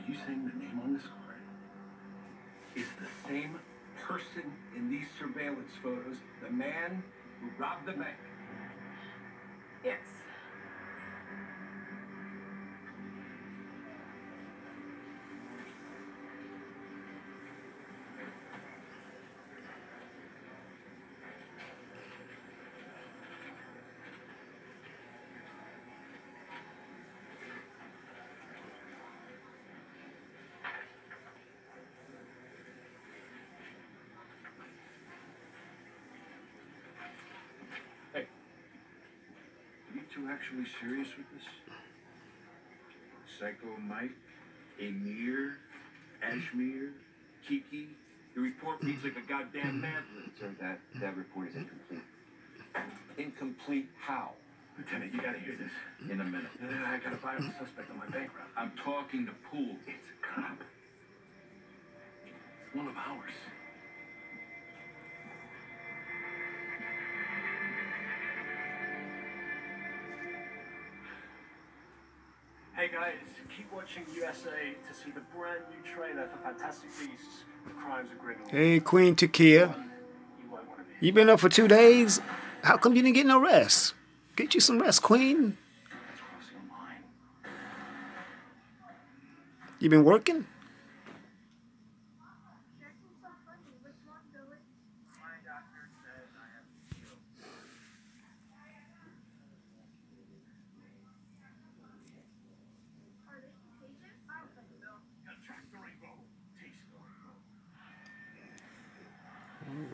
you saying the name on this card is the same person in these surveillance photos, the man who robbed the bank? Yes. Hey, are you two actually serious with this? Psycho Mike, Amir, Ashmir, Kiki. The report reads like a goddamn mad lib. Sir, that report is incomplete. Incomplete how? Lieutenant, you gotta hear this. In a minute. I got a vital suspect on my bank route. I'm talking to Poole. It's a cop. One of ours. Hey guys, keep watching USA to see the brand new trailer for Fantastic Beasts: The Crimes of Grindelwald. Hey, Queen Takia. You been up for 2 days? How come you didn't get no rest? Get you some rest, Queen. That's crossing a line. You been working?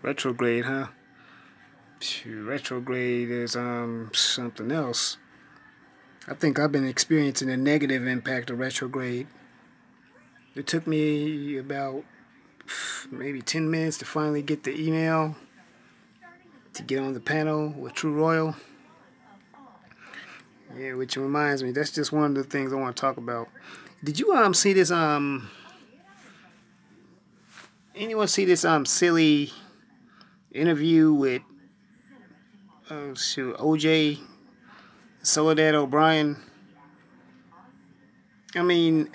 Retrograde, huh? Retrograde is something else. I think I've been experiencing a negative impact of retrograde. It took me about maybe 10 minutes to finally get the email to get on the panel with True Royal. Yeah, which reminds me, that's just one of the things I want to talk about. Did you see this anyone see this silly interview with OJ, Soledad O'Brien? I mean,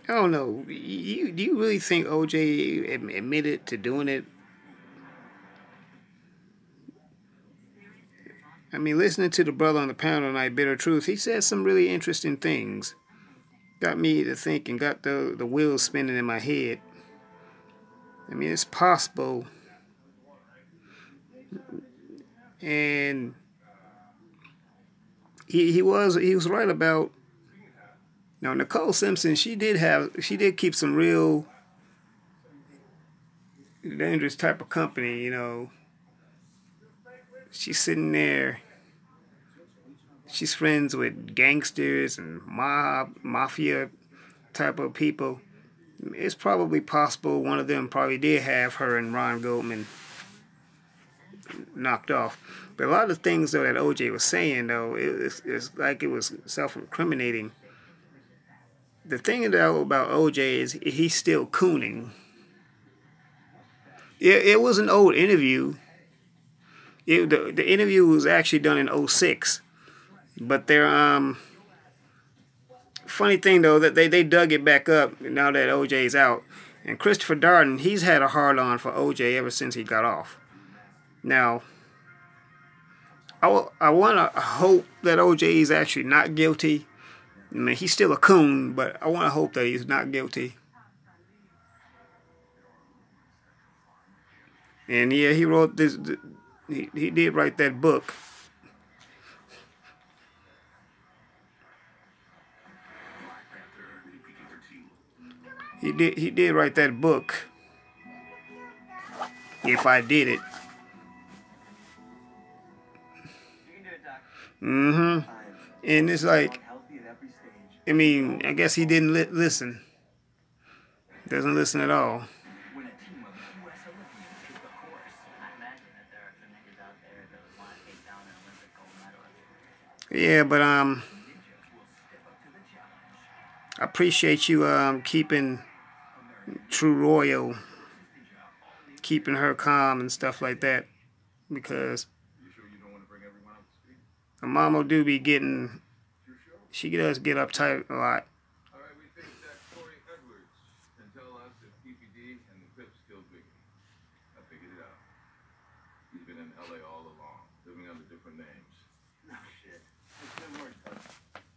I don't know. Do you really think OJ admitted to doing it? I mean, listening to the brother on the panel tonight, Bitter Truth, he said some really interesting things. Got me to think and got the wheels spinning in my head. I mean, it's possible. And he was right about, you know, Nicole Simpson, she did keep some real dangerous type of company, you know. She's sitting there. She's friends with gangsters and mafia type of people. It's probably possible one of them probably did have her and Ron Goldman knocked off. But a lot of the things, though, that OJ was saying, though, it's like it was self-incriminating. The thing, though, about OJ is he's still cooning. It was an old interview. The interview was actually done in 2006. But they're, funny thing, though, that they dug it back up now that OJ's out. And Christopher Darden, he's had a hard-on for OJ ever since he got off. Now, I want to hope that OJ is actually not guilty. I mean, he's still a coon, but I want to hope that he's not guilty. And yeah, he wrote this. He did write that book. He did write that book. If I Did It. And it's like, I mean, I guess he didn't listen. Doesn't listen at all. Yeah, but I appreciate you keeping True Royal, keeping her calm and stuff like that, because Mama do be getting She does get uptight a lot. All right, we think that Corey Edwards can tell us if PPD and the Crips killed Biggie. I figured it out. He's been in LA all along, living under different names. No shit. It's good work, though.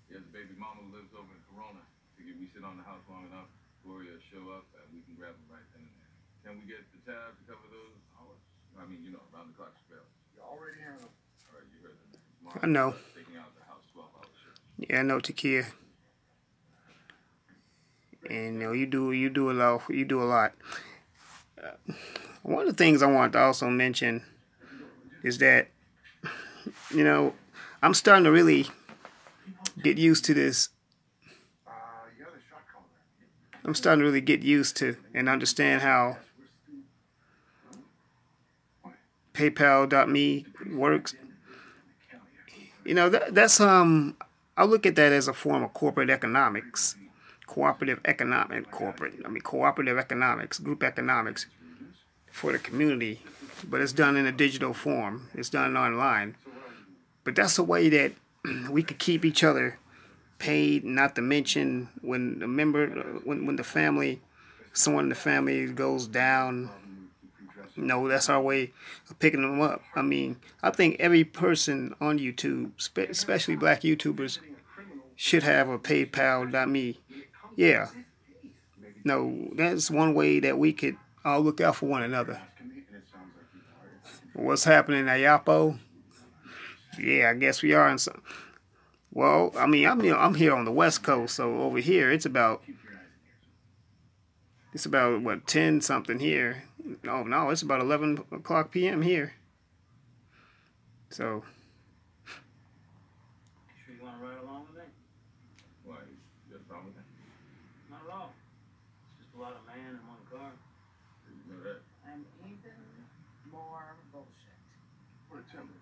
He has a baby mama who lives over in Corona. Figured we sit on the house long enough, Corey will show up, and we can grab him right then and there. Can we get the tab to cover those hours? I mean, round the clock spells. You're already hearing them. All right, you heard them. I know. Taking out the house 12-hour shift. Yeah, I know, Takia. And you do a lot. You do a lot. One of the things I want to also mention is that I'm starting to really get used to this. I'm starting to really get used to and understand how PayPal.me works. That's I look at that as a form of corporate economics, cooperative economics, group economics for the community, but it's done in a digital form. It's done online. But that's a way that we could keep each other paid, not to mention when someone in the family goes down, that's our way of picking them up. I mean, I think every person on YouTube, especially black YouTubers, should have a PayPal.me. Yeah. No, that's one way that we could all look out for one another. What's happening at Yapo? Yeah, I guess we are in some. Well, I mean, I'm here on the West Coast, so over here it's about what, 10 something here. No, it's about 11 o'clock p.m. here. So. Sure you want to ride along with me? Why? You got a problem with that? Not at all. It's just a lot of man in one car. Did you know that? And even more bullshit. What a temper.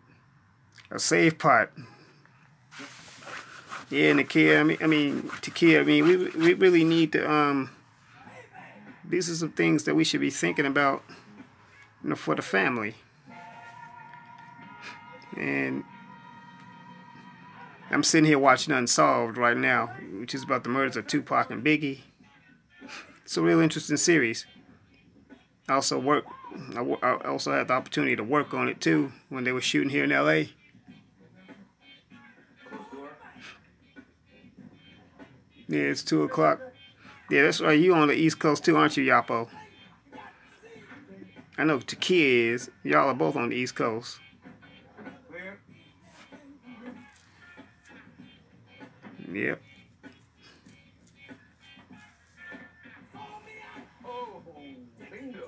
A safe part. Yeah, Nakia, Takia, we really need to, these are some things that we should be thinking about, for the family. And I'm sitting here watching Unsolved right now, which is about the murders of Tupac and Biggie. It's a real interesting series. I also had the opportunity to work on it too when they were shooting here in LA. Yeah, it's 2 o'clock. Yeah, that's right. You on the East Coast too, aren't you, Yapo? I know Takia is. Y'all are both on the East Coast. Yep. Oh, bingo.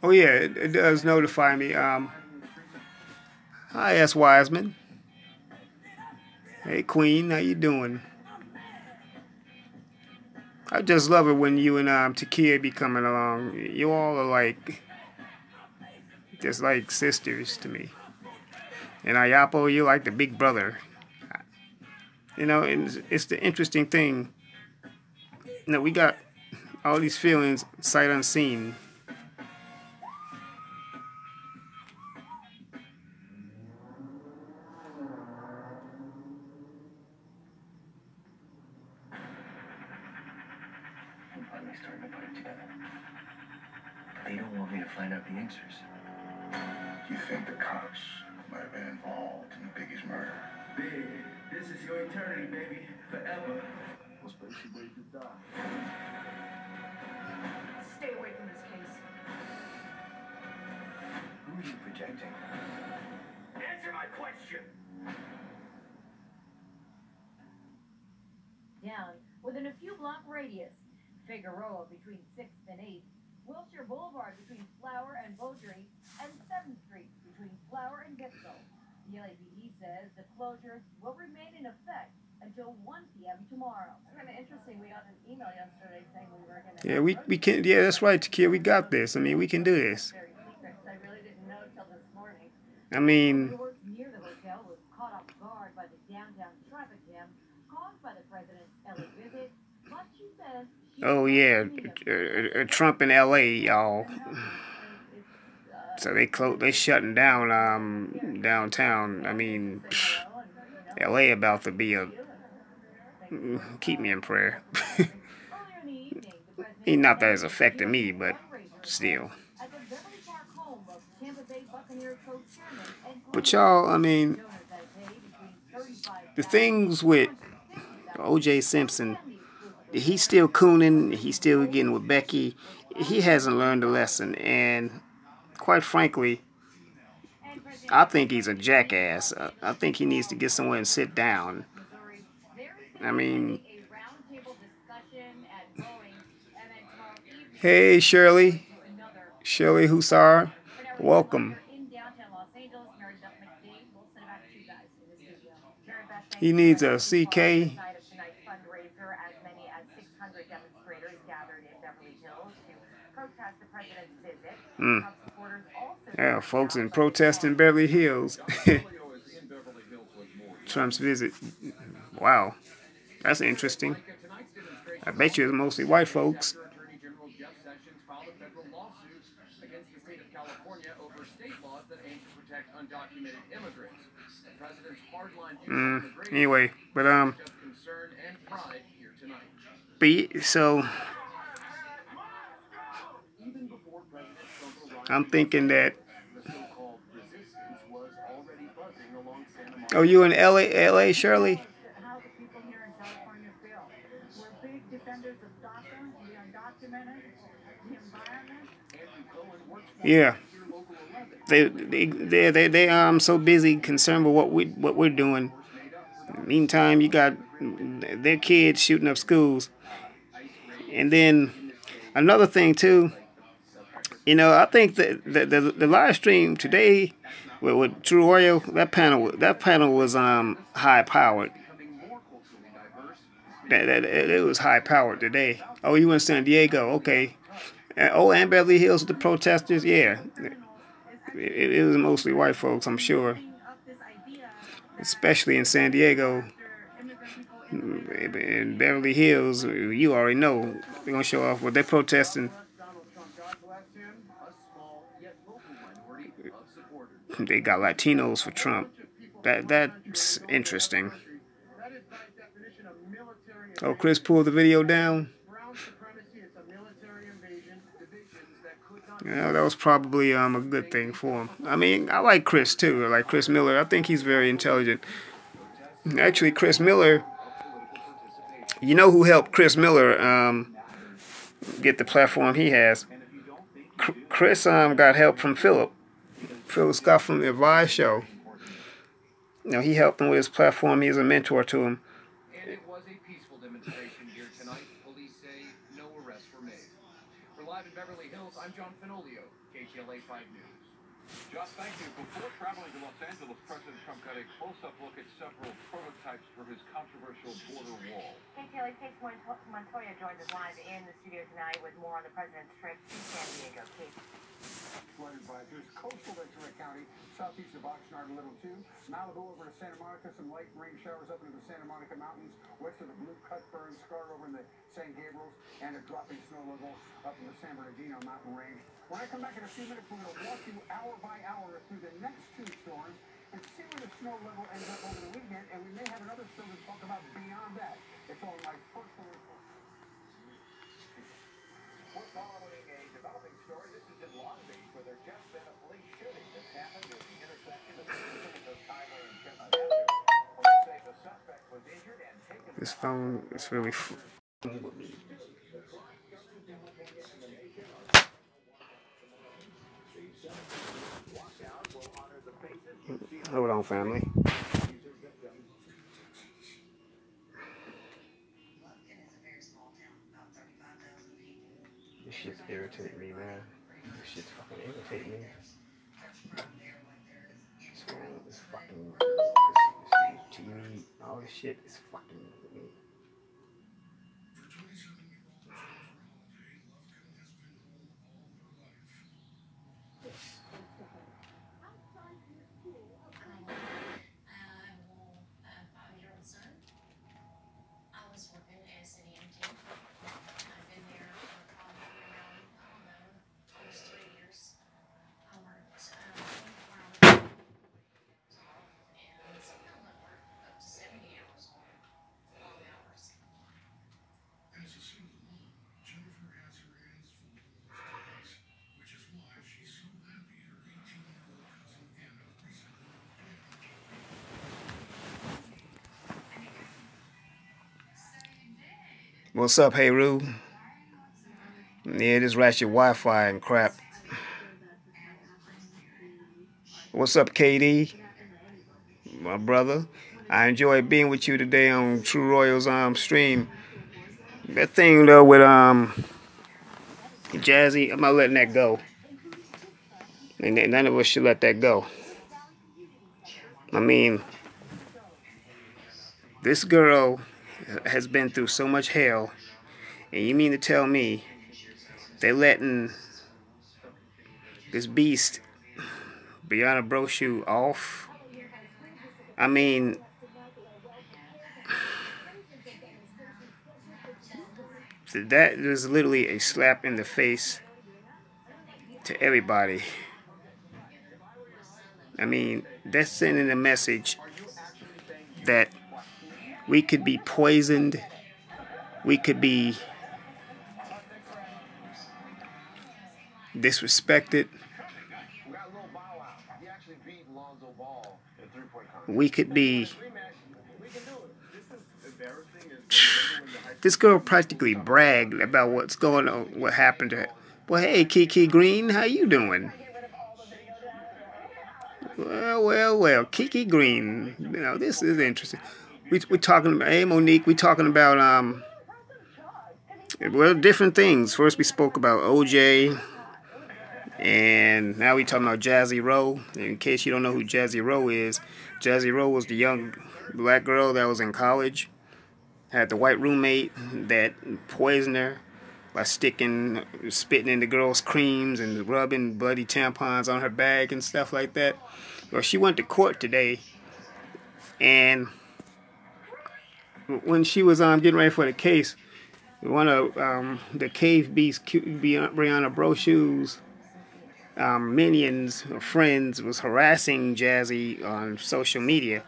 Oh yeah, it does notify me. Hi, S. Wiseman. Hey, Queen, how you doing? I just love it when you and Takia be coming along. You all are just like sisters to me. And Ayapo, you're like the big brother. And it's the interesting thing. We got all these feelings sight unseen. I'm finally starting to put it together. They don't want me to find out the answers. You think the cops might have been involved in Biggie's murder? Big, this is your eternity, baby. Forever. What's basically where you die? Stay away from this case. Who are you projecting? Answer my question. Down within a few block radius. Figueroa between 6th and 8th. Wilshire Boulevard between Flower and Beaudry. And 7th Street between Flower and Gibson. The LAPD says the closures will remain in effect until 1 p.m. tomorrow. It's kind of interesting. We got an email yesterday saying we were going to. Yeah, we can. Yeah, that's right, Takia. We got this. We can do this. Very secret. I really didn't know till this morning. Who works near the hotel was caught off guard by the downtown traffic jam caused by the president's LA visit, but she says Oh yeah, Trump in L.A. y'all. So they shutting down downtown. I mean, L.A. about to be a. Keep me in prayer. Not that it's affecting me, but still. But y'all, I mean, the things with O.J. Simpson, he's still cooning. He's still getting with Becky. He hasn't learned a lesson, and quite frankly, I think he's a jackass. I think he needs to get somewhere and sit down. I mean, hey Shirley, Shirley Hussar, welcome. He needs a CK. Yeah, folks in protest in Beverly Hills. Trump's visit. Wow, that's interesting. I bet you it's mostly white folks. Anyway, but so I'm thinking that. Oh, you in LA, Shirley? How the people here in California feel. We're big defenders of DACA, the undocumented, the environment. Yeah. They so busy concerned with what we're doing. Meantime, you got their kids shooting up schools. And then another thing too, I think that the live stream today with True Oreo, that panel was high powered. That it was high powered today. Oh, you in San Diego? Okay. And Beverly Hills with the protesters. Yeah, it was mostly white folks, I'm sure, especially in San Diego. In Beverly Hills, you already know they're gonna show off what they're protesting. They got Latinos for Trump. That's interesting. Oh, Chris pulled the video down. Yeah, that was probably a good thing for him. I mean, I like Chris too. I like Chris Miller. I think he's very intelligent. Actually, Chris Miller. You know who helped Chris Miller get the platform he has? Chris got help from Philip Scott from the Advice Show. He helped him with his platform. He's a mentor to him. And it was a peaceful demonstration here tonight. Police say no arrests were made. For Live in Beverly Hills, I'm John Finolio, KTLA 5 News. Josh, thank you. Before traveling to Los Angeles, President Trump got a close-up look at several prototypes for his controversial border wall. KTLA Case Montoya joins us live in the studio tonight with more on the president's trip to San Diego. Case. Flood advisories, coastal Ventura County, southeast of Oxnard, a little too. Malibu over to Santa Monica, some light rain showers up into the Santa Monica Mountains, west of the Blue Cutburn Scar over in the San Gabriels, and a dropping snow level up in the San Bernardino mountain range. When I come back in a few minutes, we're going to walk you hour by hour through the next two storms and see where the snow level ends up over the weekend, and we may have another storm to talk about beyond that. It's all my personal report. We're following a developing story. This is in Long Beach, where there's just been a police shooting that's happened at the intersection of the Highway and Chestnut Avenue. Police say the suspect was injured and taken. This phone is really. Hold on, family. This shit's irritating me, man. This shit's fucking irritating me. This fucking this TV, all this shit is fucking. What's up, Hey Roo? Yeah, this ratchet Wi-Fi and crap. What's up, KD? My brother. I enjoy being with you today on True Royals stream. That thing though with Jazzy, I'm not letting that go. And none of us should let that go. I mean, this girl has been through so much hell, and you mean to tell me they're letting this beast Brianna Brochu off? I mean, that is literally a slap in the face to everybody. I mean, that's sending a message that we could be poisoned, we could be disrespected, we could be. This girl practically bragged about what's going on, what happened to her. Well, hey, Kiki Green, how you doing? Well, Kiki Green. You know, this is interesting. We're talking about, hey, Monique, we're talking about, well, different things. First, we spoke about OJ, and now we're talking about Jazzy Rowe. In case you don't know who Jazzy Rowe is, Jazzy Rowe was the young black girl that was in college, had the white roommate that poisoned her by spitting in the girl's creams and rubbing bloody tampons on her bag and stuff like that. Well, she went to court today, and when she was getting ready for the case, one of the Cave Beast Brianna Brochu's minions or friends was harassing Jazzy on social media,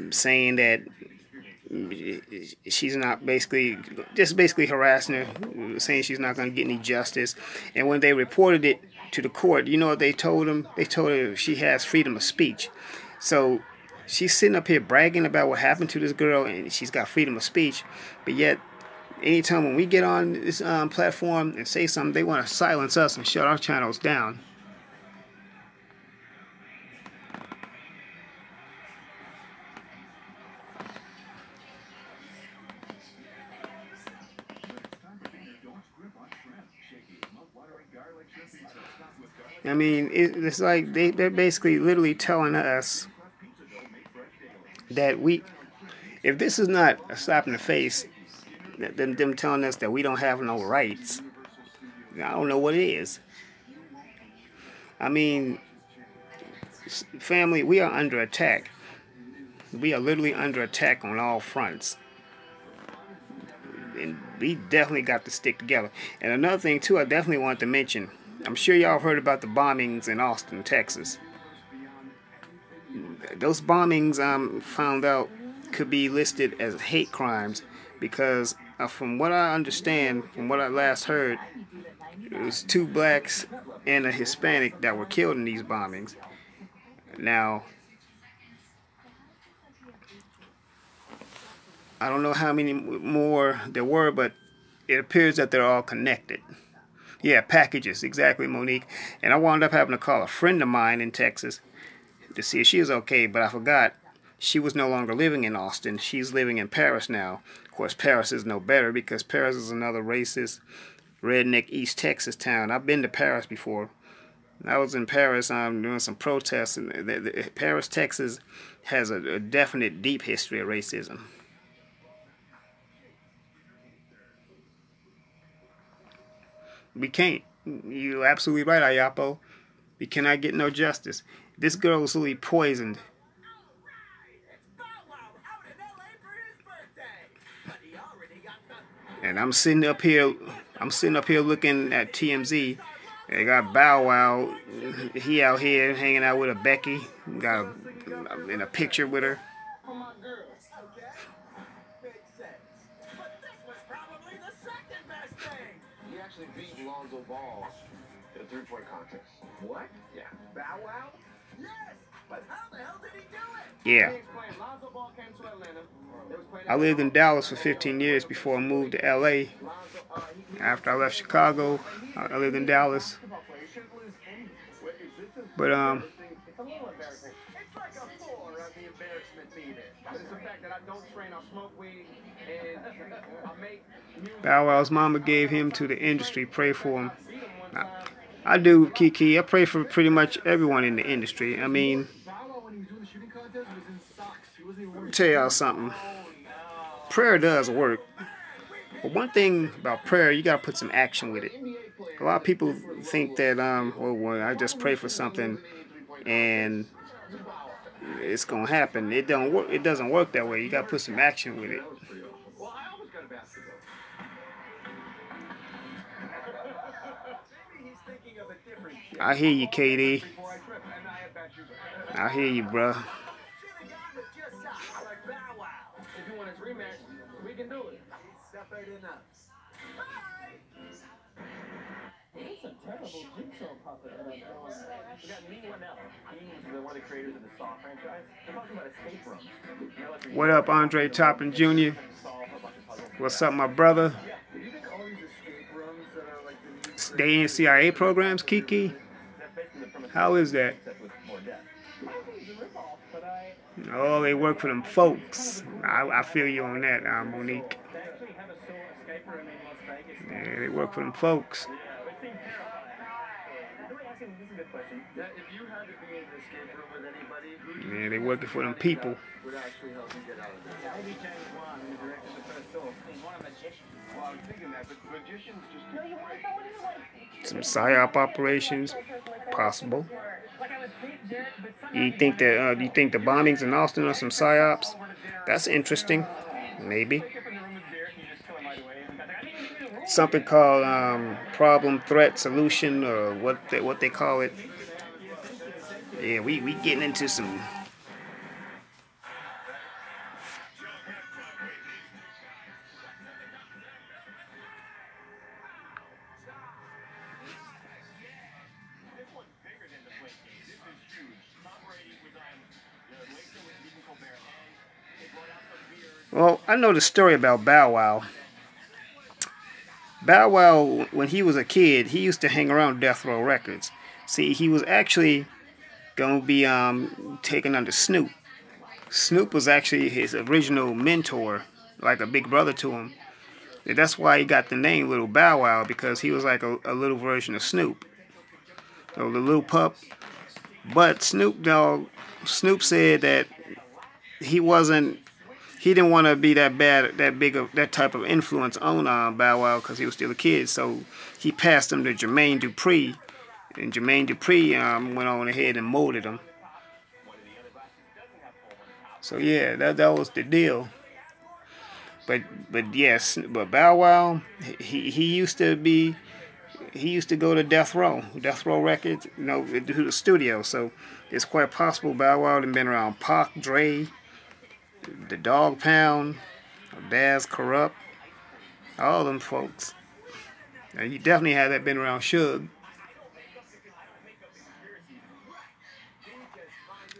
saying that she's not basically harassing her, saying she's not going to get any justice. And when they reported it to the court, you know what they told them? They told her she has freedom of speech. So she's sitting up here bragging about what happened to this girl, and she's got freedom of speech. But yet, anytime when we get on this platform and say something, they want to silence us and shut our channels down. I mean, it's like they're basically literally telling us that if this is not a slap in the face, them telling us that we don't have no rights, I don't know what it is. I mean, family, we are under attack. We are literally under attack on all fronts. And we definitely got to stick together. And another thing, too, I definitely want to mention, I'm sure y'all have heard about the bombings in Austin, Texas. Those bombings, found out, could be listed as hate crimes because from what I understand, from what I last heard, it was 2 blacks and a Hispanic that were killed in these bombings. Now, I don't know how many more there were, but it appears that they're all connected. Yeah, packages, exactly, Monique. And I wound up having to call a friend of mine in Texas to see if she was okay, but I forgot she was no longer living in Austin. She's living in Paris now. Of course, Paris is no better because Paris is another racist, redneck East Texas town. I've been to Paris before. I was in Paris doing some protests, and Paris, Texas has a definite deep history of racism. We can't. You're absolutely right, Ayapo. We cannot get no justice. This girl was literally poisoned. And I'm sitting up here looking at TMZ. They got Bow Wow. He out here hanging out with a Becky. Got in a picture with her. He actually beat Lonzo Ball in a 3-point contest. What? Yeah. Bow Wow? Yes! But how the hell did he do it? Yeah. He explained. Lonzo Ball came to Atlanta. They was playing I lived in Dallas for 15 years before I moved to LA. After I left Chicago, I lived in Dallas. But It's a little embarrassing. It's like a 4 on the embarrassment meter. But it's the fact that I don't train, I smoke weed, and I make music. Bow Wow's mama gave him to the industry. Pray for him. I do, Kiki. I pray for pretty much everyone in the industry. I mean, tell y'all something. Prayer does work. But one thing about prayer, you gotta put some action with it. A lot of people think that, well, I just pray for something and it's gonna happen. It don't work. It doesn't work that way. You gotta put some action with it. Well, I always got a basketball. Maybe he's thinking of a different shit. I hear you, KD. I hear you, bruh. Like Bow Wow. If you want his rematch, we can do it. Step right in now. It's a terrible jigsaw puppet that I'm drawing. We got Me Linnell. He's one of the creators of the Saw franchise. They're talking about escape rooms. What up, Andre Toppin Jr.? What's up, my brother? Do you think all these escape rooms that are like the new Stay in CIA programs, Kiki? How is that? Oh, they work for them folks. I feel you on that, Monique. Yeah, they work for them folks. If you had to be in an escape room with anybody, who Yeah, they working for them people. would actually help you get out of there? Maybe James Wan, who directed the first film. He's one of the magicians. Well, I was thinking that, but magicians just... Some psyop operations, possible. You think that? You think the bombings in Austin are some psyops? That's interesting. Maybe. Something called problem, threat, solution, or what they call it. Yeah, we getting into some. Well, I know the story about Bow Wow. Bow Wow, when he was a kid, he used to hang around Death Row Records. See, he was actually going to be taken under Snoop. Snoop was actually his original mentor, like a big brother to him. And that's why he got the name Little Bow Wow, because he was like a little version of Snoop. So the little pup. But Snoop said that he didn't want to be that type of influence on Bow Wow because he was still a kid. So he passed him to Jermaine Dupri, and Jermaine Dupri went on ahead and molded him. So yeah, that was the deal. But yes, but Bow Wow, he used to go to Death Row Records, to the studio. So it's quite possible Bow Wow had been around Pac, Dre, the Dog Pound, Daz Corrupt, all them folks. Now, he definitely had that been around Suge.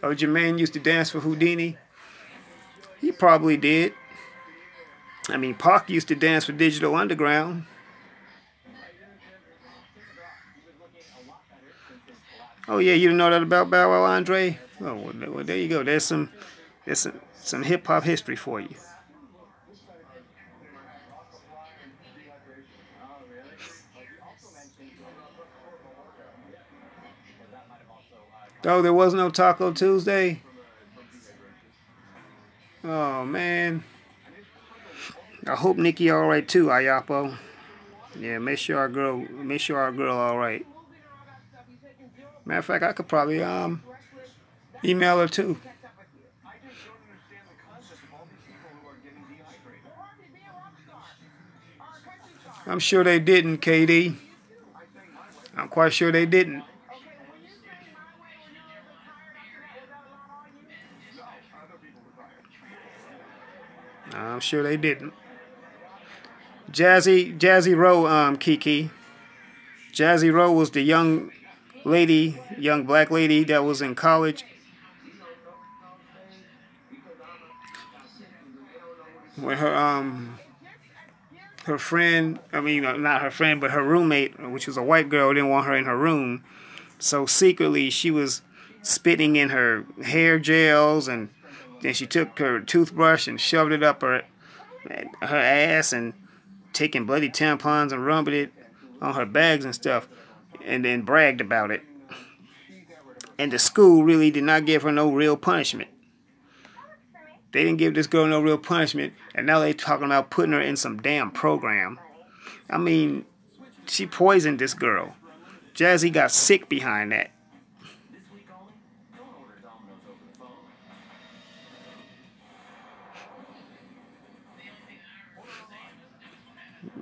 Oh, Jermaine used to dance for Houdini. He probably did. I mean, Pac used to dance for Digital Underground. Oh yeah, you didn't know that about Bow Wow, Andre? Oh, well, there you go. There's some hip hop history for you. Oh, there was no Taco Tuesday? Oh man. I hope Nikki all right too, Ayapo. Yeah, make sure our girl all right. Matter of fact, I could probably email her too. I'm sure they didn't, KD. I'm quite sure they didn't. I'm sure they didn't. Jazzy Rowe, Kiki. Jazzy Rowe was the young black lady that was in college when her friend, I mean, not her friend, but her roommate, which was a white girl, didn't want her in her room. So secretly, she was spitting in her hair gels, and then she took her toothbrush and shoved it up her ass, and taking bloody tampons and rubbing it on her bags and stuff, and then bragged about it. And the school really did not give her no real punishment. They didn't give this girl no real punishment, and now they talking about putting her in some damn program. I mean, she poisoned this girl. Jazzy got sick behind that.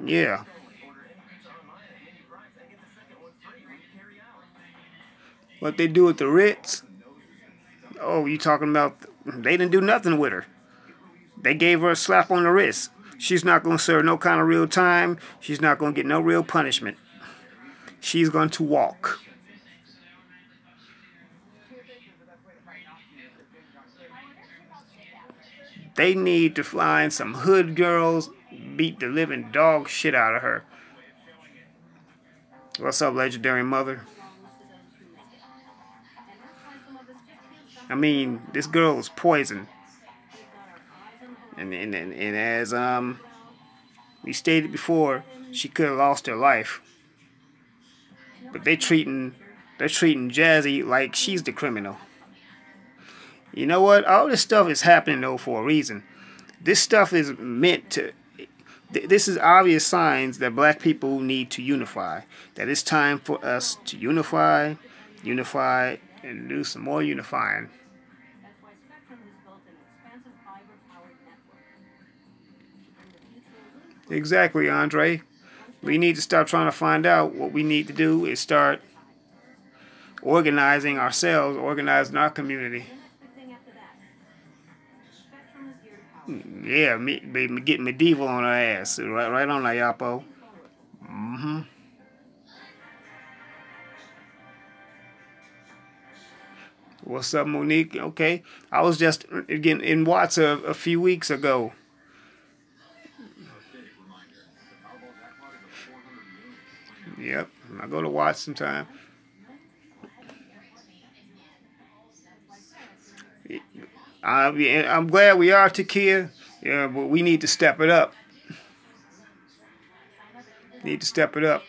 Yeah. What they do at the Ritz? Oh, you talking about they didn't do nothing with her. They gave her a slap on the wrist. She's not going to serve no kind of real time. She's not going to get no real punishment. She's going to walk. They need to find some hood girls, beat the living dog shit out of her. What's up, legendary mother? I mean, this girl was poisoned. And as we stated before, she could have lost her life. But they're treating Jazzy like she's the criminal. You know what? All this stuff is happening though for a reason. This stuff is meant to. This is obvious signs that black people need to unify. That it's time for us to unify, and do some more unifying. Exactly, Andre. We need to stop trying to find out. What we need to do is start organizing ourselves, organizing our community. Yeah, get medieval on our ass. Right on, Ayapo. Mm-hmm. What's up, Monique? Okay. I was just again in Watts a few weeks ago. Yep. I go to Watts sometime. I'm glad we are Takia. Yeah, but we need to step it up. Need to step it up.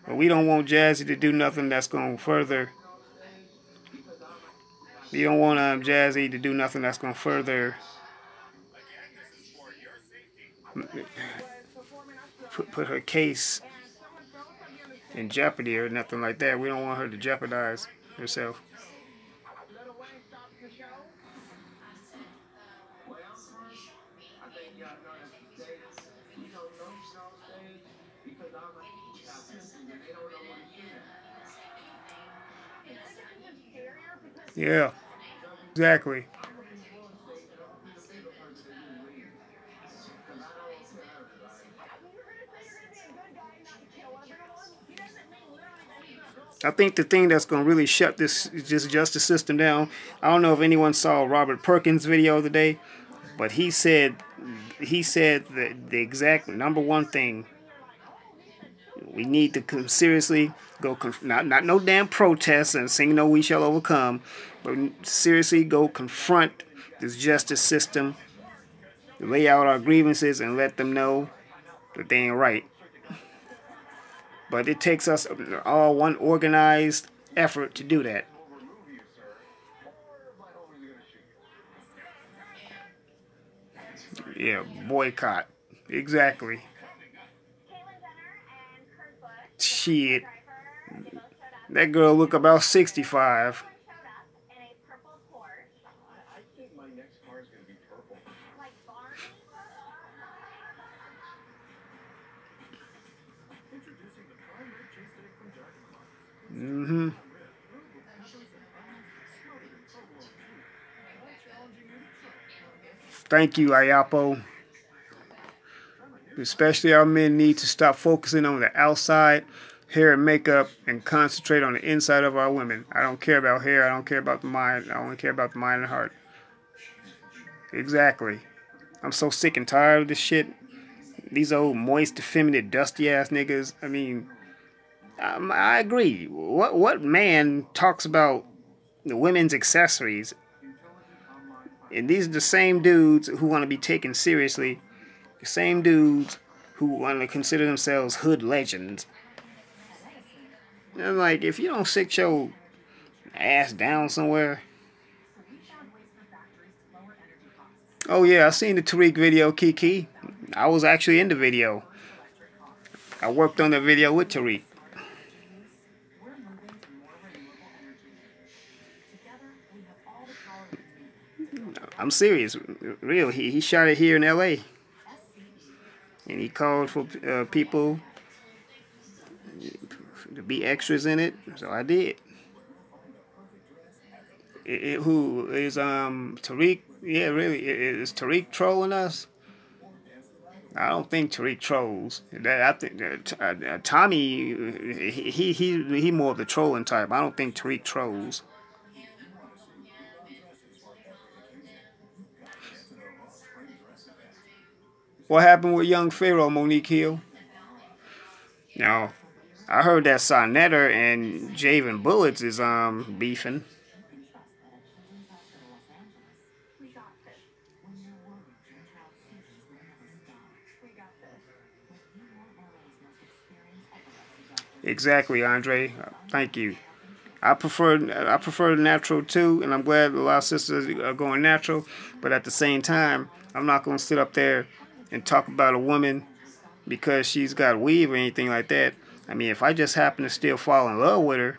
But we don't want Jazzy to do nothing that's going to further. We don't want Jazzy to do nothing that's going to further put her case in jeopardy or nothing like that. We don't want her to jeopardize herself. Yeah, exactly. I think the thing that's going to really shut this justice system down, I don't know if anyone saw Robert Perkins' video today, but he said the exact number one thing we need to seriously go, not no damn protests and sing no we shall overcome, but seriously go confront this justice system, lay out our grievances and let them know that they ain't right. But it takes us all one organized effort to do that. Yeah, boycott. Exactly. Shit. That girl look about 65. Mm-hmm. Thank you, Ayapo. Especially our men need to stop focusing on the outside, hair and makeup, and concentrate on the inside of our women. I don't care about hair. I don't care about the mind. I only care about the mind and heart. Exactly. I'm so sick and tired of this shit. These old moist, effeminate, dusty ass niggas. I mean, I agree. What man talks about the women's accessories? And these are the same dudes who want to be taken seriously. The same dudes who want to consider themselves hood legends. And I'm like, if you don't sit your ass down somewhere. Oh yeah, I seen the Tariq video, Kiki. I was actually in the video. I worked on the video with Tariq. I'm serious, real. He shot it here in L.A. and he called for people to be extras in it, so I did. Who is Tariq? Yeah, really, is Tariq trolling us? I don't think Tariq trolls. I think Tommy, he more of the trolling type. I don't think Tariq trolls. What happened with young Pharaoh, Monique Hill? Now, I heard that Sonetta and Javen Bullets is beefing. Exactly, Andre. Thank you. I prefer the natural too, and I'm glad a lot of sisters are going natural. But at the same time, I'm not gonna sit up there and talk about a woman because she's got weave or anything like that. I mean, if I just happen to still fall in love with her,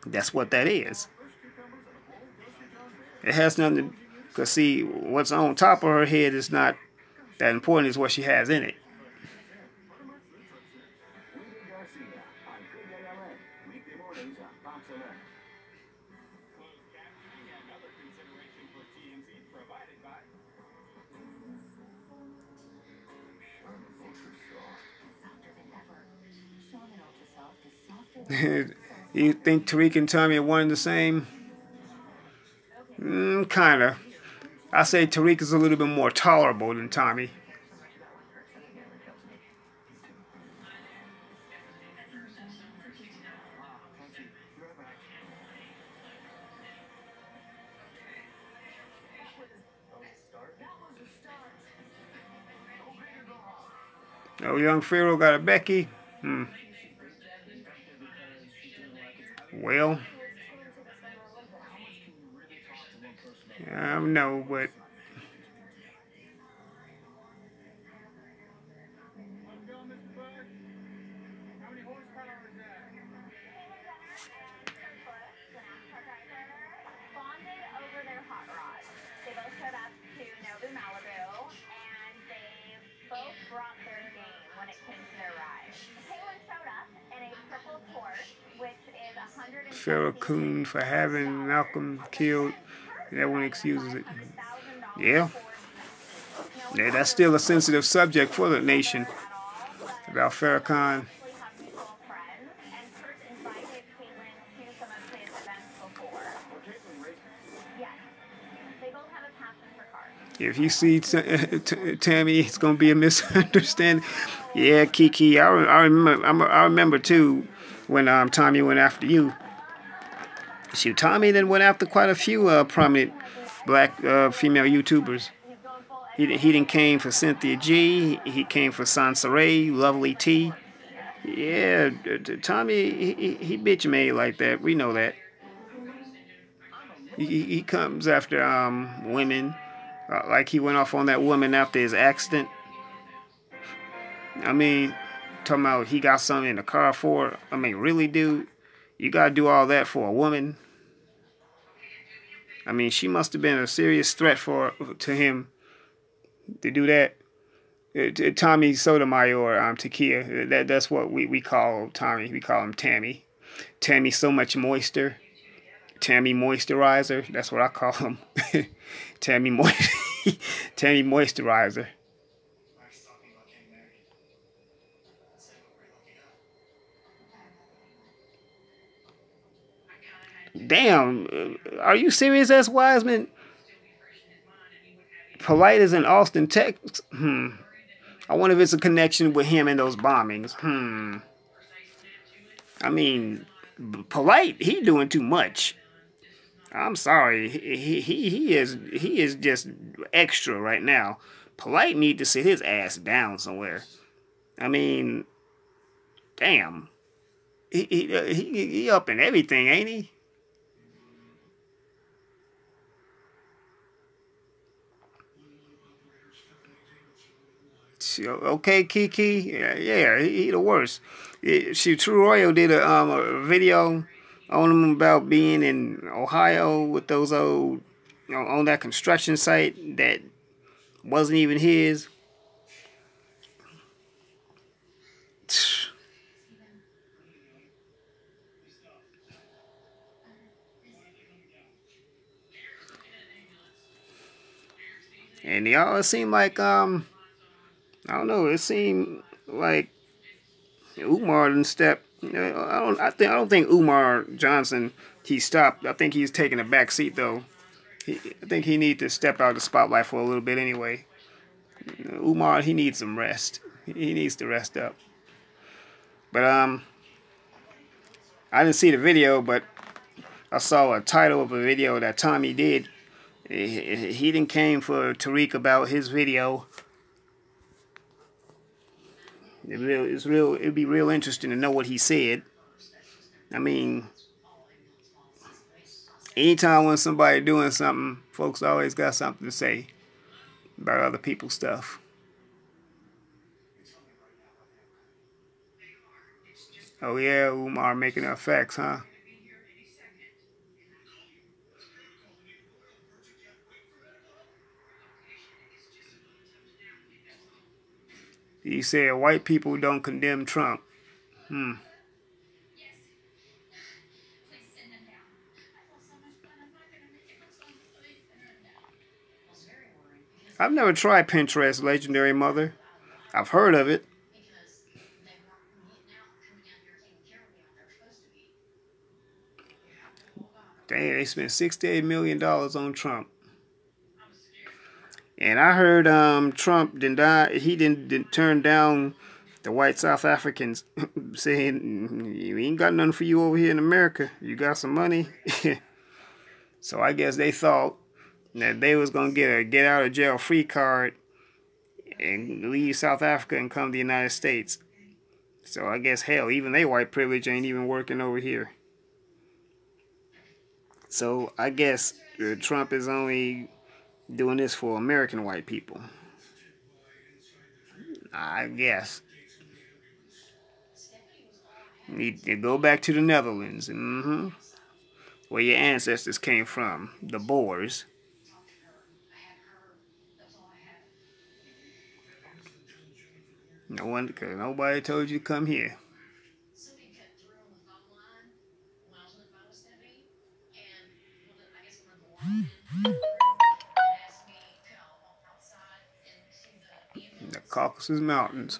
that's what that is. It has nothing to, cause see, what's on top of her head is not that important. Is what she has in it. You think Tariq and Tommy are one and the same? Kinda. I say Tariq is a little bit more tolerable than Tommy. Oh, young Pharaoh got a Becky. Well, I don't know, but Pharaoh Coon for having Malcolm killed. That one excuses it. Yeah. Yeah, that's still a sensitive subject for the nation about Farrakhan. If you see Tammy, it's gonna be a misunderstanding. Yeah, Kiki, I remember too when Tommy went after you. Shoot, Tommy then went after quite a few prominent black female YouTubers. He didn't came for Cynthia G. He came for Sansaray, Lovely T. Yeah, Tommy, he bitch made like that. We know that. He comes after women, like he went off on that woman after his accident. I mean, talking about he got something in the car for her. I mean, really, dude? You gotta do all that for a woman? I mean, she must have been a serious threat to him to do that. Tommy Sotomayor, Takia. That's what we call Tommy. We call him Tammy. Tammy so much moisture. Tammy moisturizer. That's what I call him. Tammy Moisturizer. Damn, are you serious, S. Wiseman? Polite is in Austin, Texas. I wonder if it's a connection with him and those bombings. I mean, Polite, he doing too much. I'm sorry, he is just extra right now. Polite need to sit his ass down somewhere. I mean, damn, he up in everything, ain't he? Okay, Kiki, yeah, he the worst. True Royal did a video on him about being in Ohio with those old, on that construction site that wasn't even his. And they all seem like I don't know. It seemed like Umar didn't step. I don't think Umar Johnson. He stopped. I think he's taking a back seat though. I think he needs to step out of the spotlight for a little bit anyway. Umar, he needs some rest. He needs to rest up. But I didn't see the video, but I saw a title of a video that Tommy did. He didn't came for Tariq about his video. It'd be real interesting to know what he said. I mean, anytime when somebody doing something, folks always got something to say about other people's stuff. Oh yeah, Umar making up facts, huh? He said white people don't condemn Trump. I've never tried Pinterest, Legendary Mother. I've heard of it. Dang, they spent $68 million on Trump. And I heard Trump didn't turn down the white South Africans saying, we ain't got nothing for you over here in America. You got some money. So I guess they thought that they was going to get a get out of jail free card and leave South Africa and come to the United States. So I guess, hell, even they white privilege ain't even working over here. So I guess Trump is only doing this for American white people. I guess. Need to go back to the Netherlands. Where your ancestors came from. The Boers. No one, because nobody told you to come here. The Caucasus Mountains.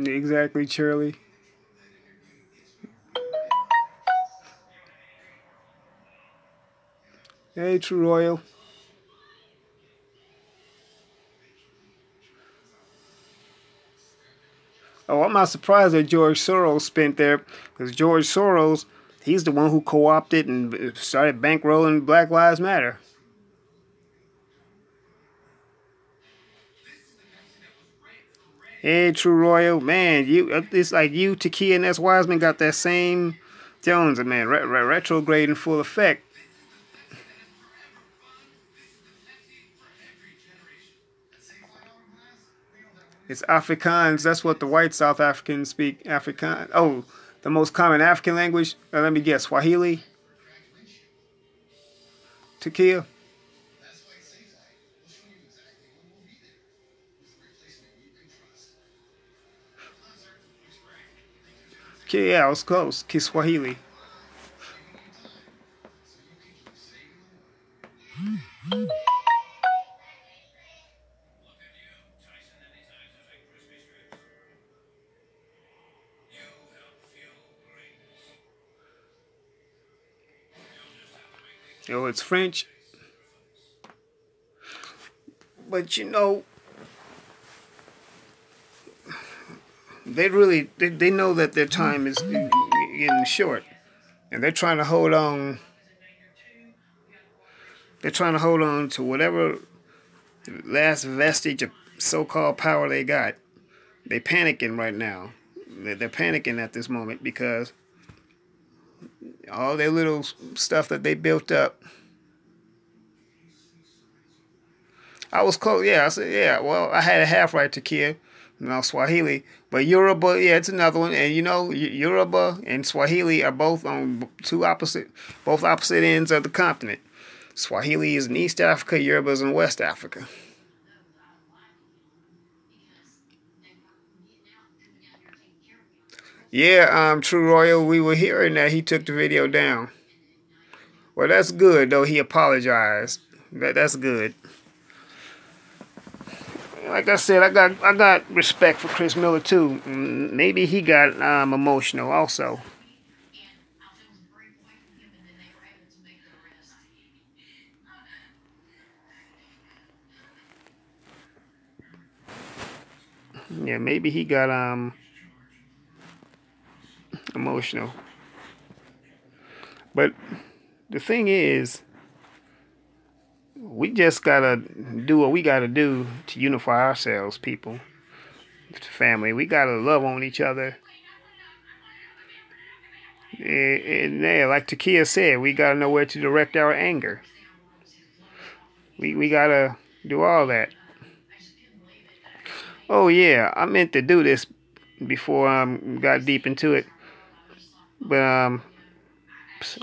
Exactly, Shirley. Hey, True Royal. Oh, I'm not surprised that George Soros spent there, because George Soros, he's the one who co-opted and started bankrolling Black Lives Matter. Hey, True Royal, man, it's like you, Takia, and S. Wiseman got that same Jones, man, retrograde in full effect. It's Afrikaans. That's what the white South Africans speak. Afrikaans. Oh, the most common African language. Let me guess. Swahili. Takia. Yeah, I was close. Kiswahili. Oh, it's French. But they know that their time is getting short, and they're trying to hold on. They're trying to hold on to whatever last vestige of so-called power they got. They panicking right now. They're panicking at this moment because all their little stuff that they built up. I was close. Yeah, I said, yeah. Well, I had a half right to kill. Swahili. But Yoruba, yeah, it's another one. And Yoruba and Swahili are both on both opposite ends of the continent. Swahili is in East Africa, Yoruba is in West Africa. Yeah, True Royal, we were hearing that he took the video down. Well, that's good, though. He apologized. That's good. Like I said, I got respect for Chris Miller too. Maybe he got emotional also. Yeah, maybe he got emotional. But the thing is, we just gotta do what we gotta do to unify ourselves, people, family. We gotta love on each other. And yeah, like Takia said, we gotta know where to direct our anger. We gotta do all that. Oh yeah, I meant to do this before got deep into it, but I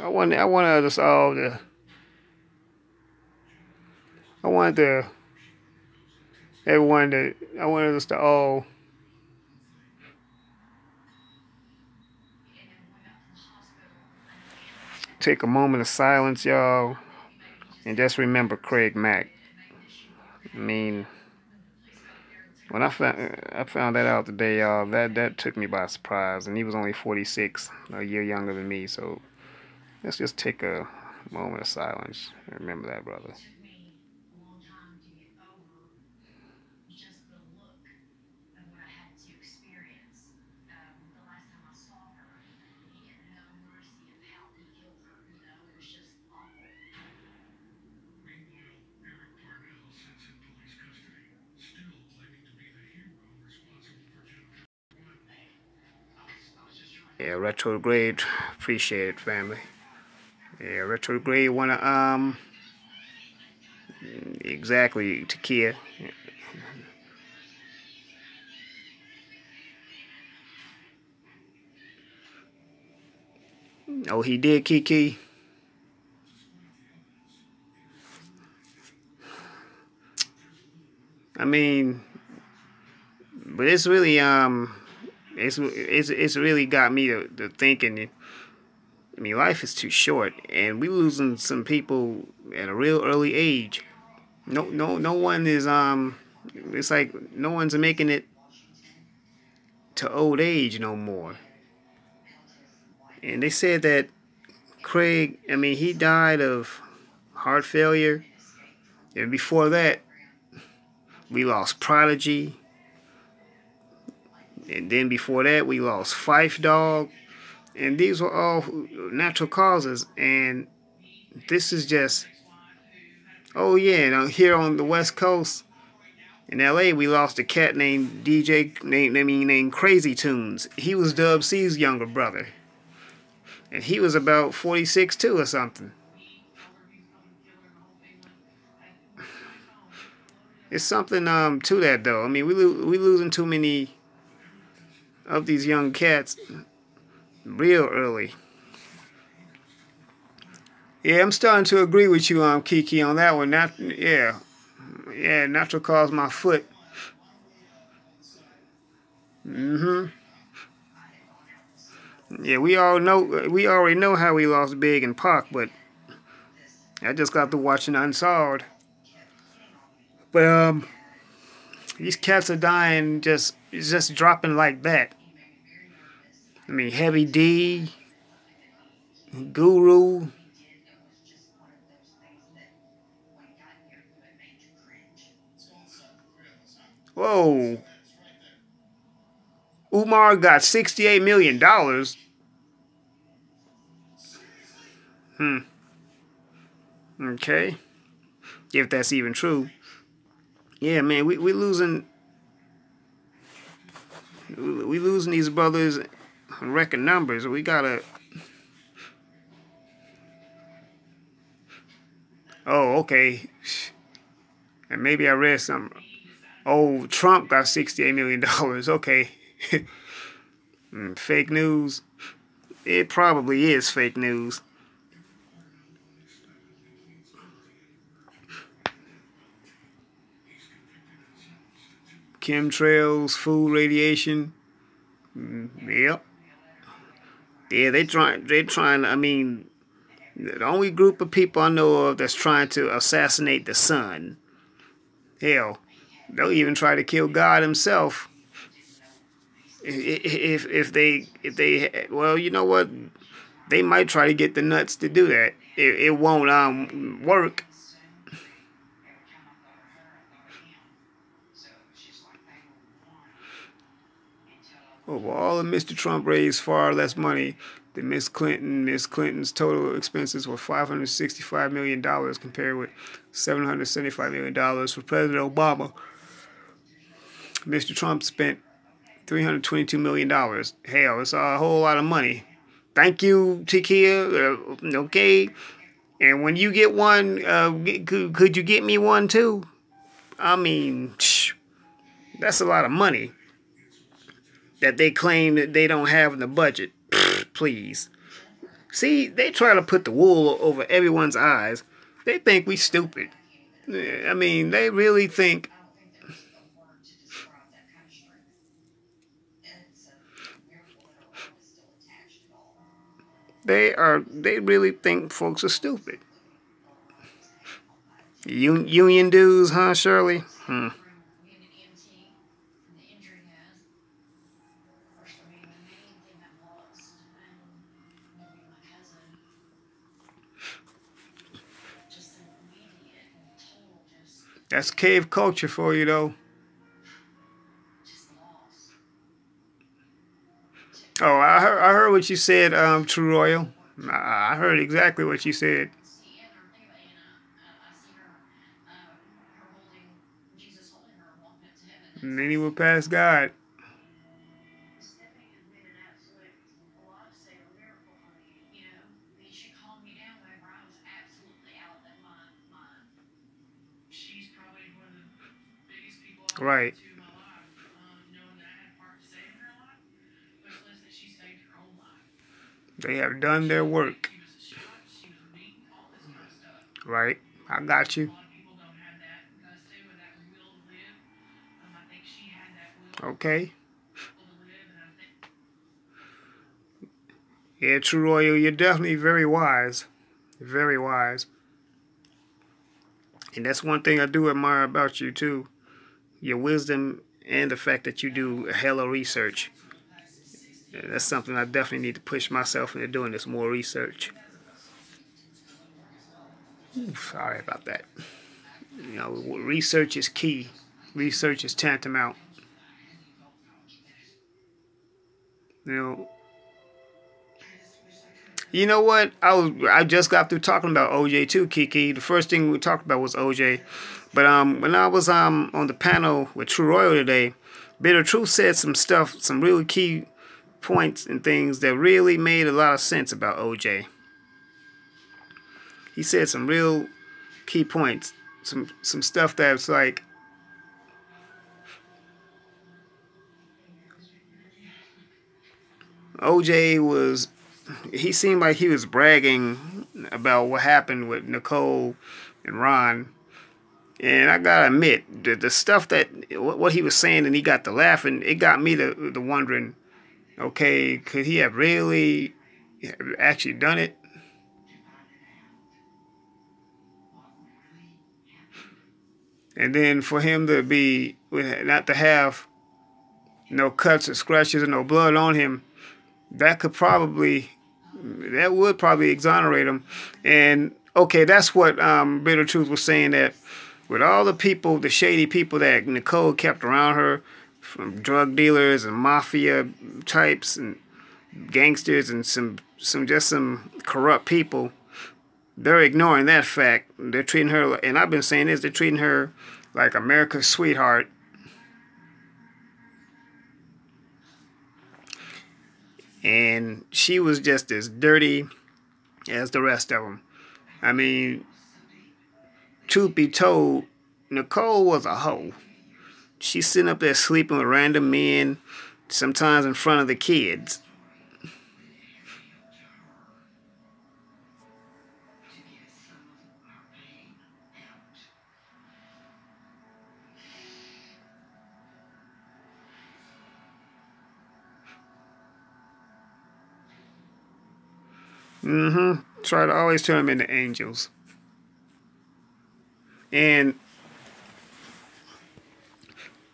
wanted us all to. I wanted to everyone to. I wanted us to all take a moment of silence, y'all, and just remember Craig Mack. I mean, when I found that out today, y'all, that took me by surprise, and he was only 46, a year younger than me. So let's just take a moment of silence and remember that, brother. Yeah, retrograde, appreciate it, family. Yeah, retrograde wanna exactly Takia. Oh, he did, Kiki. I mean, but it's really it's really got me to thinking. I mean, life is too short, and we losing some people at a real early age. No one is It's like no one's making it to old age no more. And they said that Craig, I mean, he died of heart failure, and before that, we lost Prodigy, and then before that, we lost Fife Dog, and these were all natural causes. And this is just, oh yeah, now here on the West Coast, In L.A., we lost a cat named named Crazy Tunes. He was Dub C's younger brother, and he was about 46 too or something. It's something to that though. I mean, we losing too many of these young cats real early. Yeah, I'm starting to agree with you, Kiki, on that one. Natural caused my foot. Yeah, we already know how we lost Big and Pac, but I just got to watching Unsolved. But these cats are dying just dropping like that. I mean, Heavy D, Guru. Whoa. Umar got $68 million. Okay. If that's even true. Yeah, man, we losing these brothers on record numbers. We gotta. Oh, okay. And maybe I read something. Oh, Trump got $68 million. Okay. Fake news. It probably is fake news. Chemtrails, food radiation. Yep. Yeah, they trying. I mean, the only group of people I know of that's trying to assassinate the sun. Hell, they'll even try to kill God himself. If they well, you know what? They might try to get the nuts to do that. It won't work. Over all of Mr. Trump raised far less money than Miss Clinton. Miss Clinton's total expenses were $565 million compared with $775 million for President Obama. Mr. Trump spent $322 million. Hell, it's a whole lot of money. Thank you, Takia. Okay. And when you get one, could you get me one too? I mean, that's a lot of money that they claim that they don't have in the budget. Please. See, they try to put the wool over everyone's eyes. They think we stupid. I mean, they really think they really think folks are stupid. Union dues, huh, Shirley? That's cave culture for you, though. Oh, I heard what you said, True Royal. I heard exactly what you said. Many will pass God. Right. They have done their work. Right. I got you. Okay. Yeah, True Royal, you're definitely very wise. Very wise. And that's one thing I do admire about you, too. Your wisdom and the fact that you do hella research. Yeah, that's something I definitely need to push myself into doing, this more research. Sorry about that. You know, research is key. Research is tantamount. You know, You know what? I just got through talking about OJ too, Kiki. The first thing we talked about was OJ, but when I was on the panel with True Royal today, Bitter Truth said some stuff, some really key points and things that really made a lot of sense about OJ. He said some real key points, some stuff that's like OJ was. He seemed like he was bragging about what happened with Nicole and Ron. And I gotta admit, the stuff that what he was saying, and he got to laughing. It got me to wondering, okay, could he have really actually done it? And then for him to be not to have no cuts or scratches or no blood on him, that would probably exonerate him. And okay, that's what Bitter Truth was saying, that with all the people, the shady people that Nicole kept around her, from drug dealers and mafia types and gangsters and some corrupt people, they're ignoring that fact. They're treating her, and I've been saying this, they're treating her like America's sweetheart. And she was just as dirty as the rest of them. I mean, truth be told, Nicole was a hoe. She's sitting up there sleeping with random men, sometimes in front of the kids. Try to always turn them into angels. And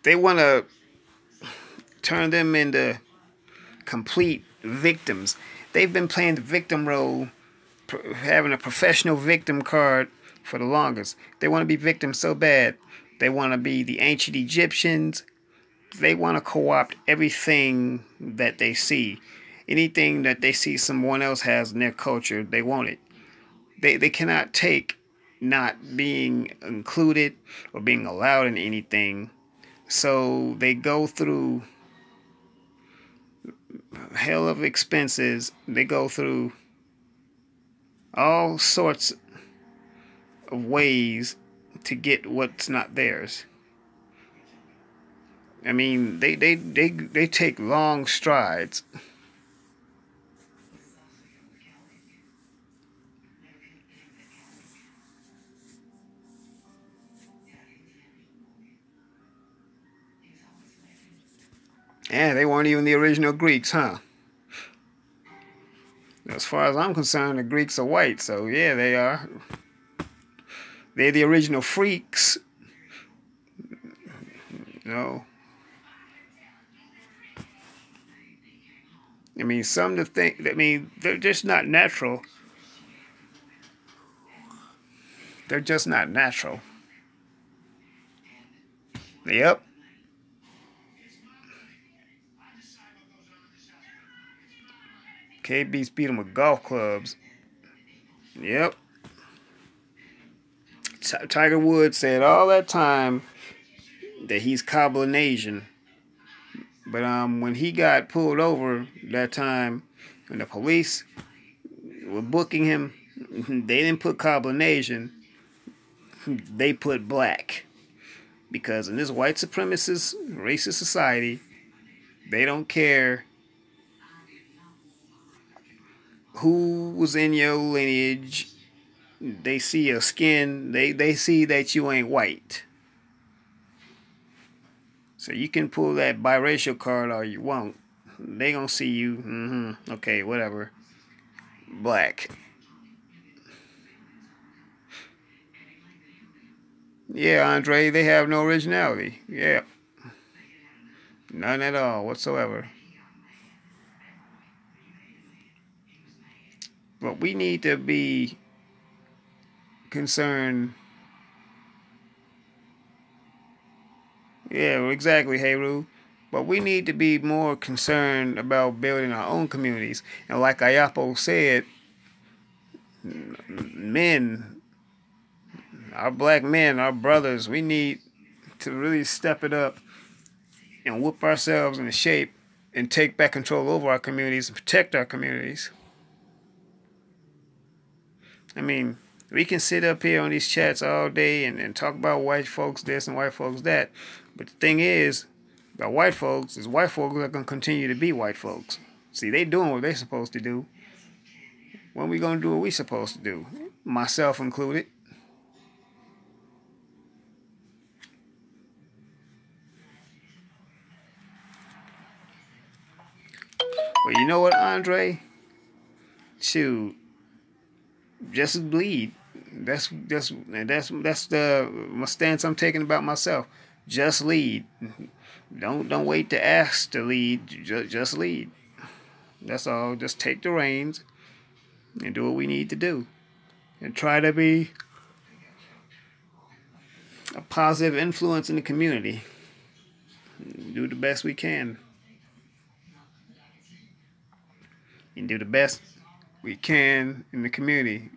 they want to turn them into complete victims. They've been playing the victim role, having a professional victim card for the longest. They want to be victims so bad. They want to be the ancient Egyptians. They want to co-opt everything that they see. Anything that they see someone else has in their culture, they want it. They cannot take not being included or being allowed in anything. So they go through hell of expenses. They go through all sorts of ways to get what's not theirs. I mean, they take long strides. Yeah, they weren't even the original Greeks, huh? As far as I'm concerned, the Greeks are white, so yeah, they are. They're the original freaks. You know. I mean, some to think. I mean, they're just not natural. They're just not natural. Yep. KB's beat them with golf clubs. Yep. Tiger Woods said all that time that he's Cablinasian. But when he got pulled over that time, and the police were booking him, they didn't put Cablinasian. They put black. Because in this white supremacist, racist society, they don't care who was in your lineage. They see your skin. They see that you ain't white. So you can pull that biracial card or you won't. They gonna see you. Okay, whatever. Black. Yeah, Andre, they have no originality. Yeah. None at all whatsoever. But we need to be concerned. Yeah, exactly, Heru. But we need to be more concerned about building our own communities. And like Ayapo said, men, our black men, our brothers, we need to really step it up and whoop ourselves into shape and take back control over our communities and protect our communities. I mean, we can sit up here on these chats all day and talk about white folks this and white folks that. But the thing is, about white folks are going to continue to be white folks. See, they doing what they're supposed to do. When we going to do what we supposed to do? Myself included. Well, you know what, Andre? Shoot, just bleed. That's the my stance I'm taking about myself. Just lead. Don't wait to ask to lead. Just lead. That's all. Just take the reins and do what we need to do, and try to be a positive influence in the community. Do the best we can. And do the best we can in the community.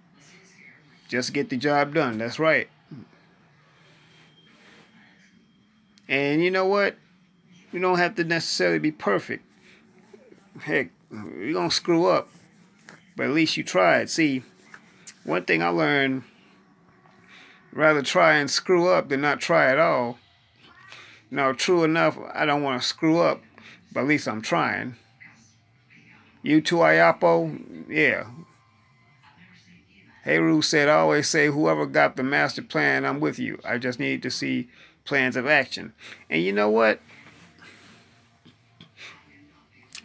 Just get the job done. That's right. And you know what? We don't have to necessarily be perfect. Heck, we're going to screw up. But at least you tried. See, one thing I learned, rather try and screw up than not try at all. Now, true enough, I don't want to screw up, but at least I'm trying. You too, Ayapo? Yeah. Heru said, I always say, whoever got the master plan, I'm with you. I just need to see plans of action. And you know what?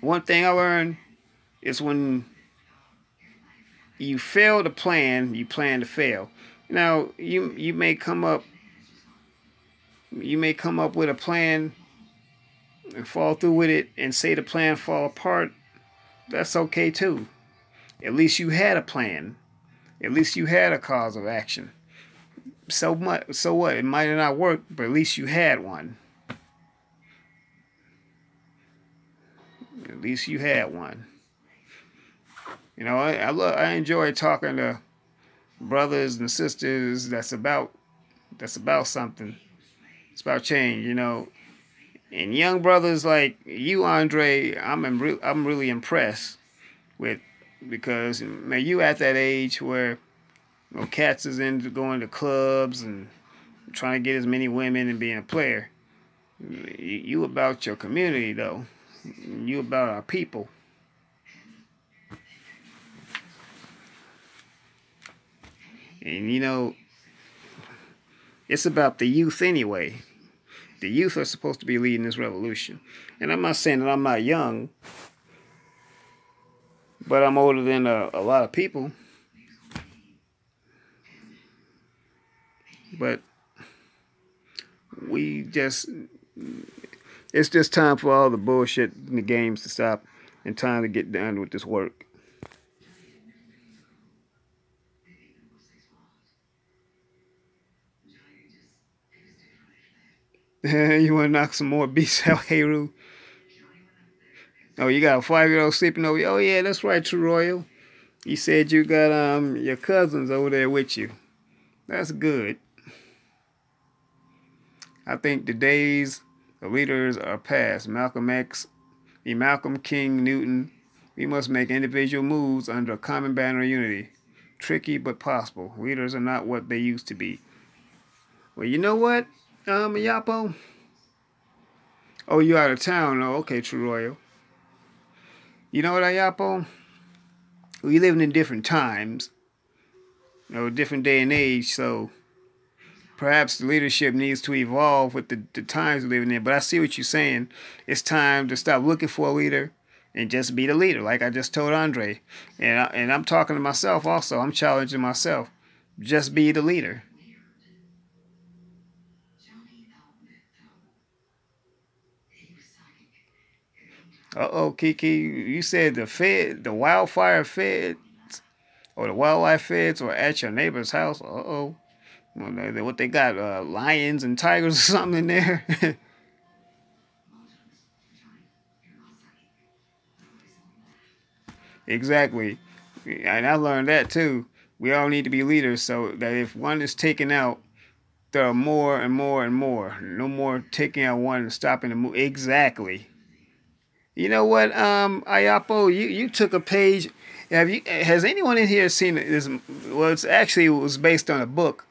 One thing I learned is when you fail to plan, you plan to fail. Now, you may come up with a plan and fall through with it and say the plan fall apart. That's okay too. At least you had a plan. At least you had a cause of action. So what? It might not work, but at least you had one. At least you had one. You know, I enjoy talking to brothers and sisters that's about something. It's about change, you know. And young brothers like you, Andre, I'm really impressed with, because man, you at that age where cats is into going to clubs and trying to get as many women and being a player. You about your community though. You about our people. And you know, it's about the youth anyway. The youth are supposed to be leading this revolution. And I'm not saying that I'm not young, but I'm older than a lot of people. But it's just time for all the bullshit in the games to stop and time to get done with this work. You want to knock some more beats out, Heru? Oh, you got a 5-year-old sleeping over you? Oh, yeah, that's right, True Royal. You said you got your cousins over there with you. That's good. I think the days of leaders are past. Malcolm X, Malcolm King, Newton. We must make individual moves under a common banner of unity. Tricky but possible. Leaders are not what they used to be. Well, you know what, Yapo? Oh, you out of town? Oh, okay, True Royal. You know what, Ayapo? We living in different times, different day and age, so perhaps the leadership needs to evolve with the times we're living in. But I see what you're saying. It's time to stop looking for a leader and just be the leader, like I just told Andre. And I'm talking to myself also. I'm challenging myself. Just be the leader. Uh-oh, Kiki. You said the wildfire feds, or the wildlife feds, or at your neighbor's house. Uh-oh. What they got, lions and tigers or something in there? Exactly. And I learned that too. We all need to be leaders so that if one is taken out, there are more and more and more. No more taking out one and stopping the move. Exactly. You know what, Ayapo, you took a page. Has anyone in here seen this? Well, it was based on a book,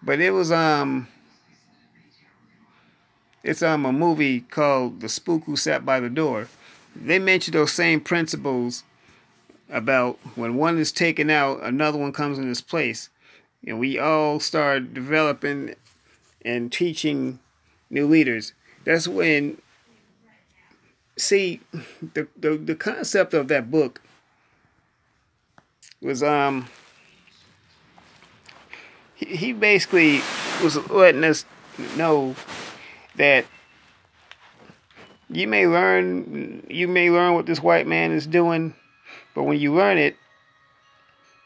but it's a movie called The Spook Who Sat by the Door. They mention those same principles about when one is taken out, another one comes in its place, and we all start developing and teaching new leaders. That's when, see, the concept of that book was he basically was letting us know that you may learn what this white man is doing, but when you learn it,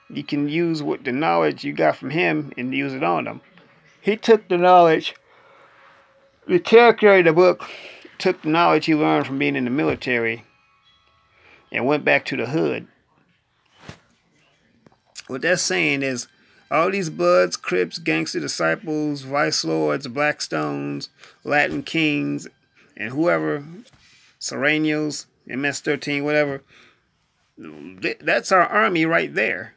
you can use what the knowledge you got from him and use it on them. He took the knowledge, the character in the book took the knowledge he learned from being in the military and went back to the hood. What that's saying is all these Bloods, Crips, Gangster Disciples, Vice Lords, Blackstones, Latin Kings, and whoever, Serranos, MS-13, whatever, that's our army right there.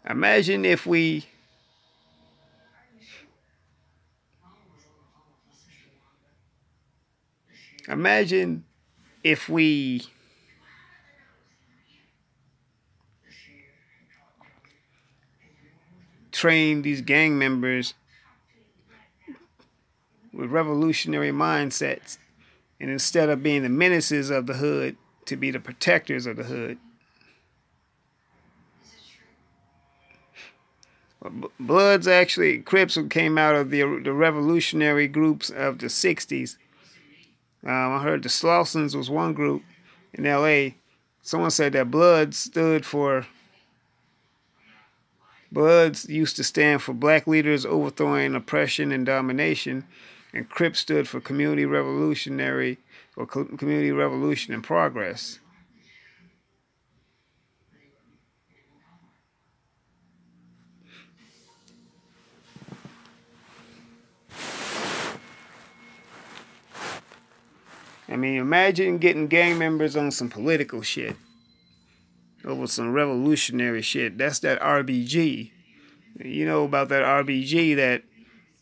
Imagine if we train these gang members with revolutionary mindsets, and instead of being the menaces of the hood, to be the protectors of the hood. Bloods, actually, Crips came out of the revolutionary groups of the 60s. I heard the Slawsons was one group in L.A. Someone said that Bloods used to stand for black leaders overthrowing oppression and domination, and Crips stood for community revolution and progress. I mean, imagine getting gang members on some political shit, over some revolutionary shit. That's that RBG. You know about that RBG, that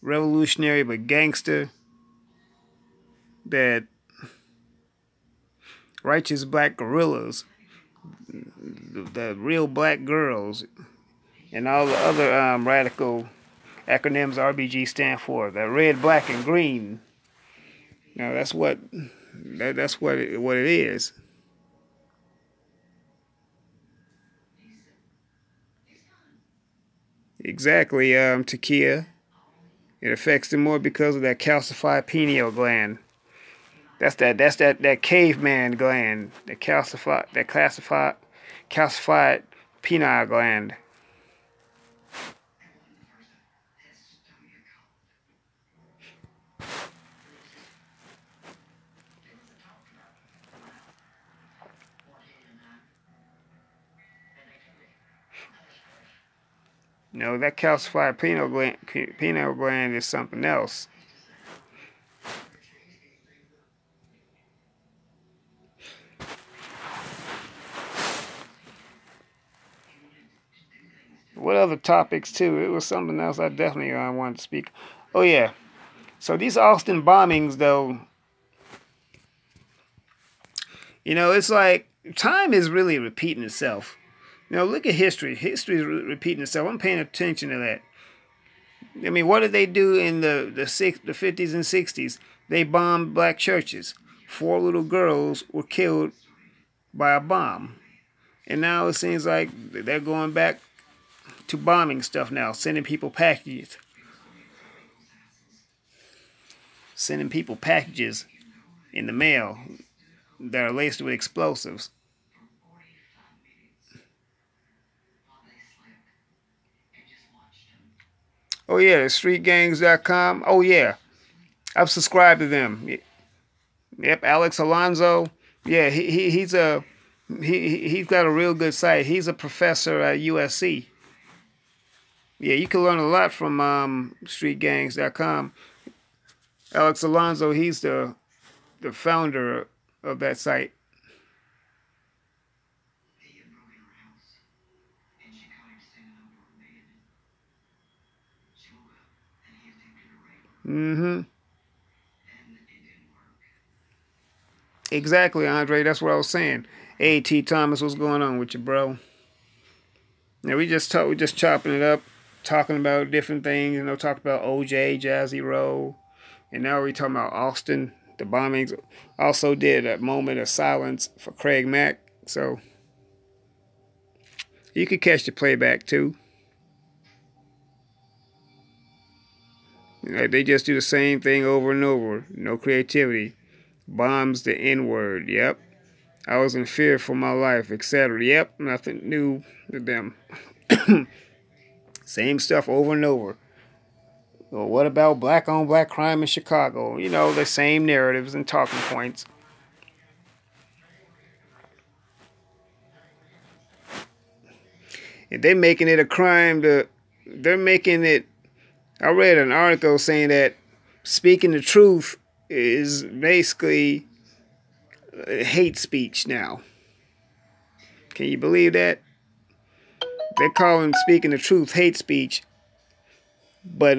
revolutionary but gangster, that righteous black guerrillas, the real black girls, and all the other radical acronyms RBG stand for. The red, black, and green. Now that's what it is. Exactly, Takia. It affects them more because of that calcified pineal gland. That's that caveman gland. That calcified pineal gland. No, that calcified pineal gland is something else. What other topics too? It was something else I definitely wanted to speak. Oh yeah. So these Austin bombings, though, it's like time is really repeating itself. Look at history. History is repeating itself. I'm paying attention to that. I mean, what did they do in the 50s and 60s? They bombed black churches. 4 little girls were killed by a bomb. And now it seems like they're going back to bombing stuff now, sending people packages. Sending people packages in the mail that are laced with explosives. Oh yeah, streetgangs.com. Oh yeah, I've subscribed to them. Yep, Alex Alonso. Yeah, he's a He's got a real good site. He's a professor at USC. Yeah, you can learn a lot from streetgangs.com. Alex Alonso, he's the founder of that site. Mm-hmm. Exactly, Andre. That's what I was saying. Hey, T. Thomas, what's going on with you, bro? Now we just chopping it up, talking about different things. Talking about OJ, Jazzy Rowe, and now we're talking about Austin. The bombings also did a moment of silence for Craig Mack, so you could catch the playback too. They just do the same thing over and over. No creativity. Bombs the N-word. Yep. I was in fear for my life, etc. Yep. Nothing new to them. Same stuff over and over. Well, what about black on black crime in Chicago? The same narratives and talking points. If they're making it a crime they're making it. I read an article saying that speaking the truth is basically hate speech now. Can you believe that? They're calling speaking the truth hate speech. But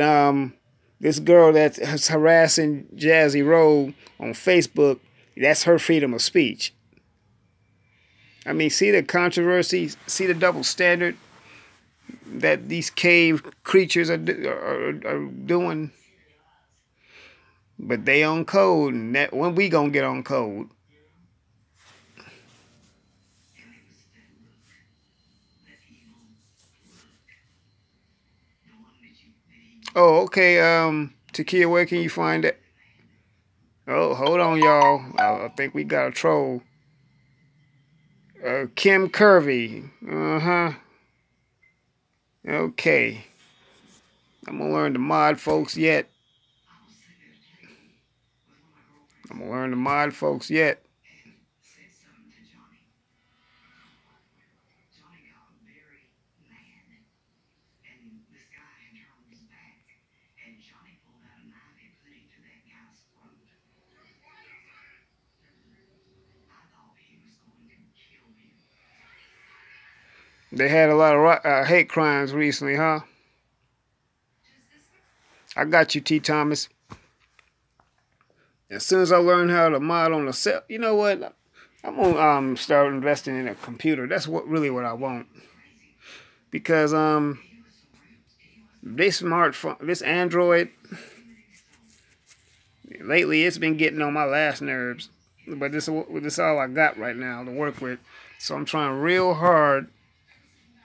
this girl that's harassing Jazzy Rowe on Facebook, that's her freedom of speech. I mean, see the controversy, see the double standard that these cave creatures are doing. But they on code, and that when we gonna get on code? Oh, okay. Takia, where can you find it? Oh, hold on, y'all. I think we got a troll. Kim Curvy. Uh-huh. Okay. I'm gonna learn to mod folks yet. I'm gonna learn to mod folks yet. They had a lot of hate crimes recently, huh? I got you, T. Thomas. As soon as I learn how to mod on the cell, you know what? I'm gonna start investing in a computer. That's what I want. Because this smartphone, this Android, lately it's been getting on my last nerves. But this is all I got right now to work with. So I'm trying real hard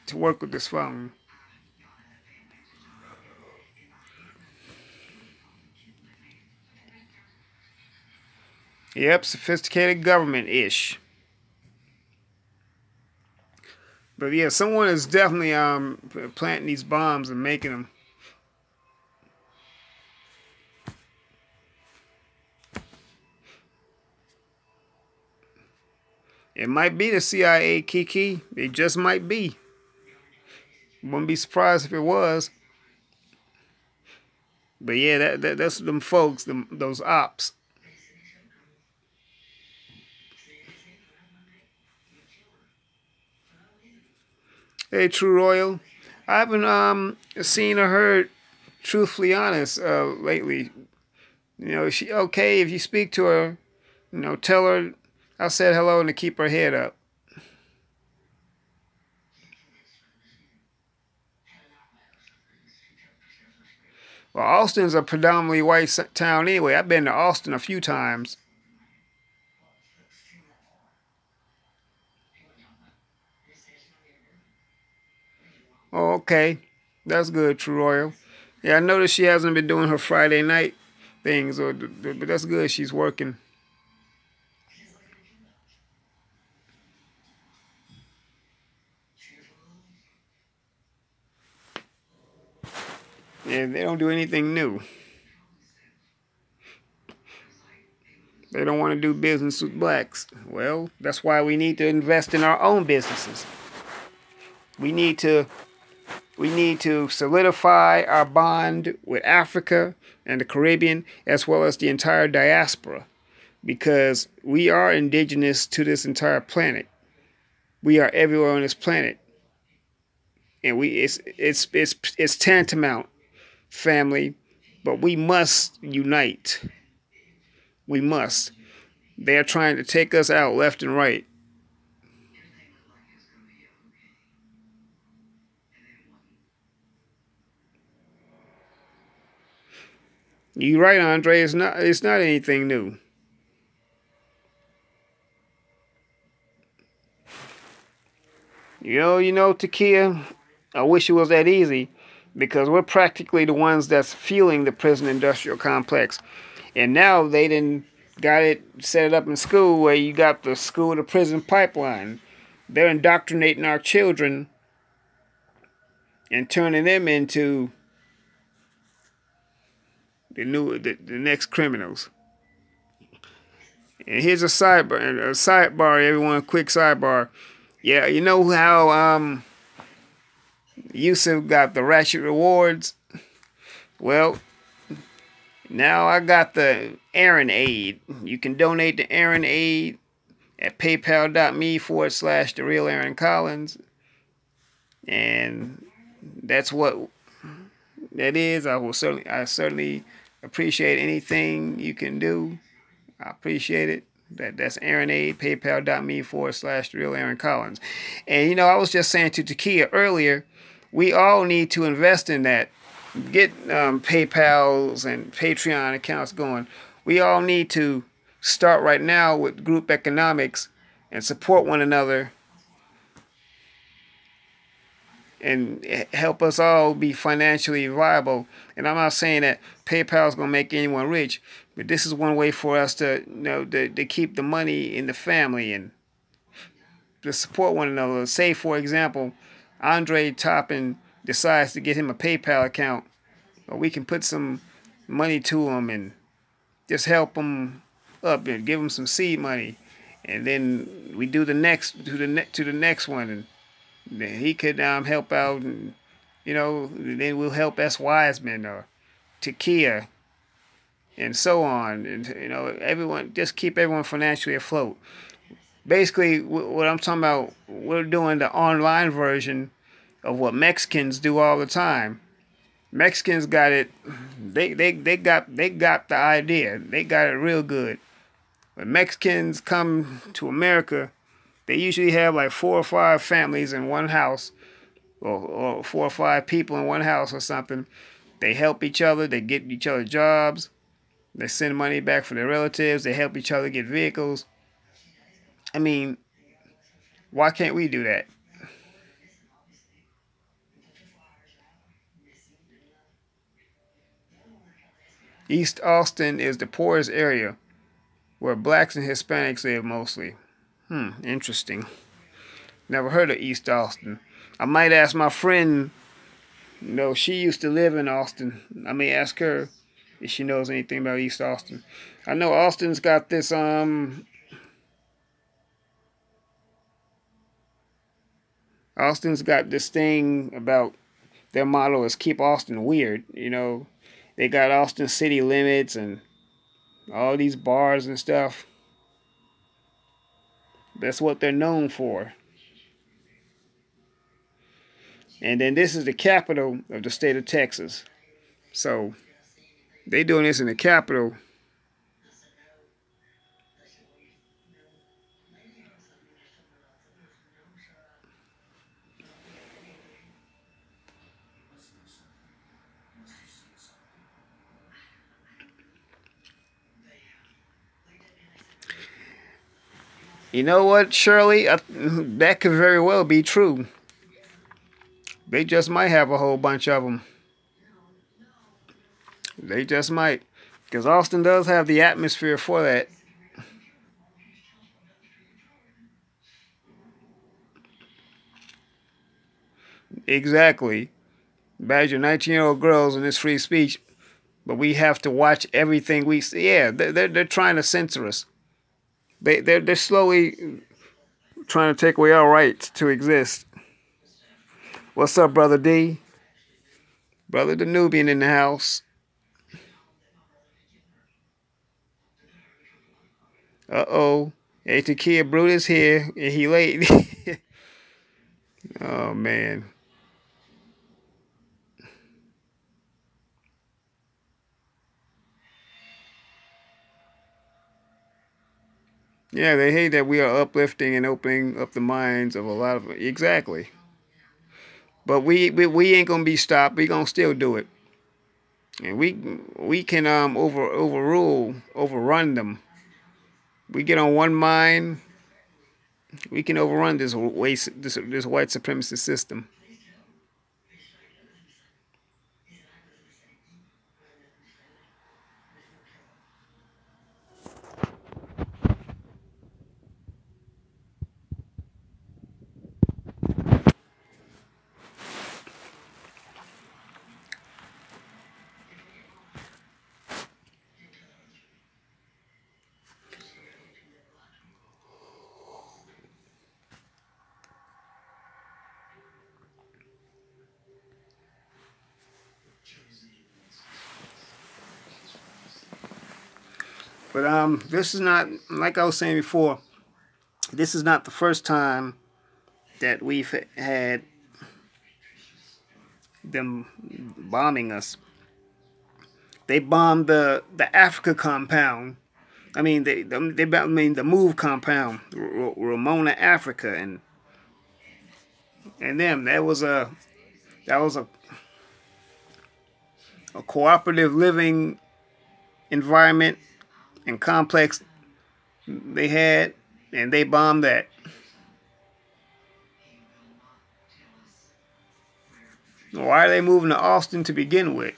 to work with this phone. Yep, sophisticated government-ish. But yeah, someone is definitely planting these bombs and making them. It might be the CIA, Kiki. It just might be. Wouldn't be surprised if it was. But yeah, that's them folks, those ops. Hey, True Royal. I haven't seen or heard Truthfully Honest lately. Is she okay if you speak to her? Tell her I said hello and to keep her head up. Well, Austin's a predominantly white town anyway. I've been to Austin a few times. Oh, okay. That's good, True Royal. Yeah, I noticed she hasn't been doing her Friday night things, but that's good. She's working. Yeah, they don't do anything new. They don't want to do business with blacks. Well, that's why we need to invest in our own businesses. We need to solidify our bond with Africa and the Caribbean, as well as the entire diaspora, because we are indigenous to this entire planet. We are everywhere on this planet, and it's tantamount, family, but we must unite. We must. They're trying to take us out left and right. You're right, Andre. It's not anything new. Takia, I wish it was that easy, because we're practically the ones that's fueling the prison industrial complex. And now they didn't got it set it up in school where you got the school to prison pipeline. They're indoctrinating our children and turning them into the next criminals. And here's a sidebar, everyone, a quick sidebar. Yeah, you know how Yusuf got the ratchet rewards? Well, now I got the Aaron Aid. You can donate to Aaron Aid at paypal.me/the real Aaron Collins. And that's what that is. I certainly appreciate anything you can do. I appreciate it. That's Aaron Aid, paypal.me/the real Aaron Collins. And I was just saying to Takia earlier, we all need to invest in that. Get PayPal's and Patreon accounts going. We all need to start right now with group economics and support one another and help us all be financially viable. And I'm not saying that PayPal is going to make anyone rich, but this is one way for us to to keep the money in the family and to support one another. Say, for example, Andre Toppin decides to get him a PayPal account, or we can put some money to him and just help him up and give him some seed money, and then we do the next to the next one, and then he could help out, and then we'll help S. Wiseman or Takia and so on, and everyone, just keep everyone financially afloat. Basically, what I'm talking about, we're doing the online version of what Mexicans do all the time. Mexicans got it. They got the idea. They got it real good. When Mexicans come to America, they usually have like 4 or 5 families in one house, or 4 or 5 people in one house or something. They help each other. They get each other jobs. They send money back for their relatives. They help each other get vehicles. I mean, why can't we do that? East Austin is the poorest area, where blacks and Hispanics live mostly. Interesting. Never heard of East Austin. I might ask my friend, she used to live in Austin. I may ask her if she knows anything about East Austin. I know Austin's got this thing about their motto is keep Austin weird. They got Austin city limits and all these bars and stuff. That's what they're known for. And then this is the capital of the state of Texas. So they doing this in the capital. You know what, Shirley? That could very well be true. They just might have a whole bunch of them. They just might. Because Austin does have the atmosphere for that. Exactly. Badger 19-year-old girls in this free speech. but we have to watch everything we see. Yeah, they're trying to censor us. They're slowly trying to take away our rights to exist. What's up, Brother D? Brother the Nubian in the house. Uh-oh. Hey, Takia Brutus here. And he late. Oh, man. Yeah, they hate that we are uplifting and opening up the minds of a lot of... Exactly. But we ain't going to be stopped. We going to still do it. And we can overrun them. We get on one mind, we can overrun this white supremacist system. But this is not, like I was saying before, this is not the first time that we've had them bombing us. They bombed the Africa compound. I mean, the Move compound, Ramona, Africa, and them. That was a cooperative living environment and complex they had, and they bombed that. Why are they moving to Austin to begin with?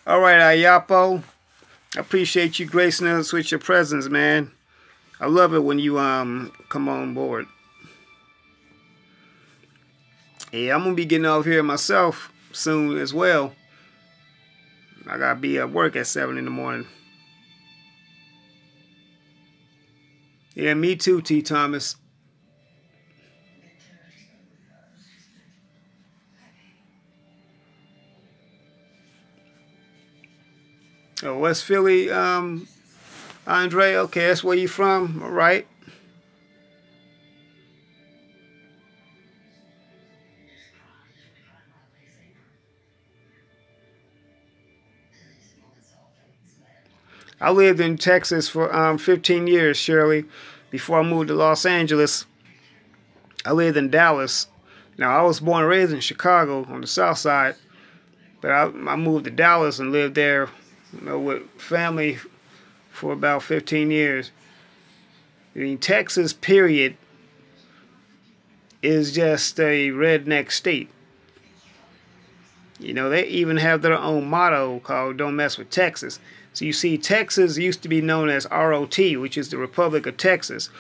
All right, Ayapo. I appreciate you gracing us with your presence, man. I love it when you come on board. Yeah, I'm gonna be getting off here myself soon as well. I gotta be at work at 7 in the morning. Yeah, me too, T. Thomas. Oh, West Philly, Andre. Okay, that's where you from, all right? I lived in Texas for 15 years, Shirley. Before I moved to Los Angeles, I lived in Dallas. Now, I was born and raised in Chicago on the south side, but I moved to Dallas and lived there, with family for about 15 years. I mean, Texas, period, is just a redneck state. You know, they even have their own motto called "Don't Mess with Texas." So you see, Texas used to be known as ROT, which is the Republic of Texas.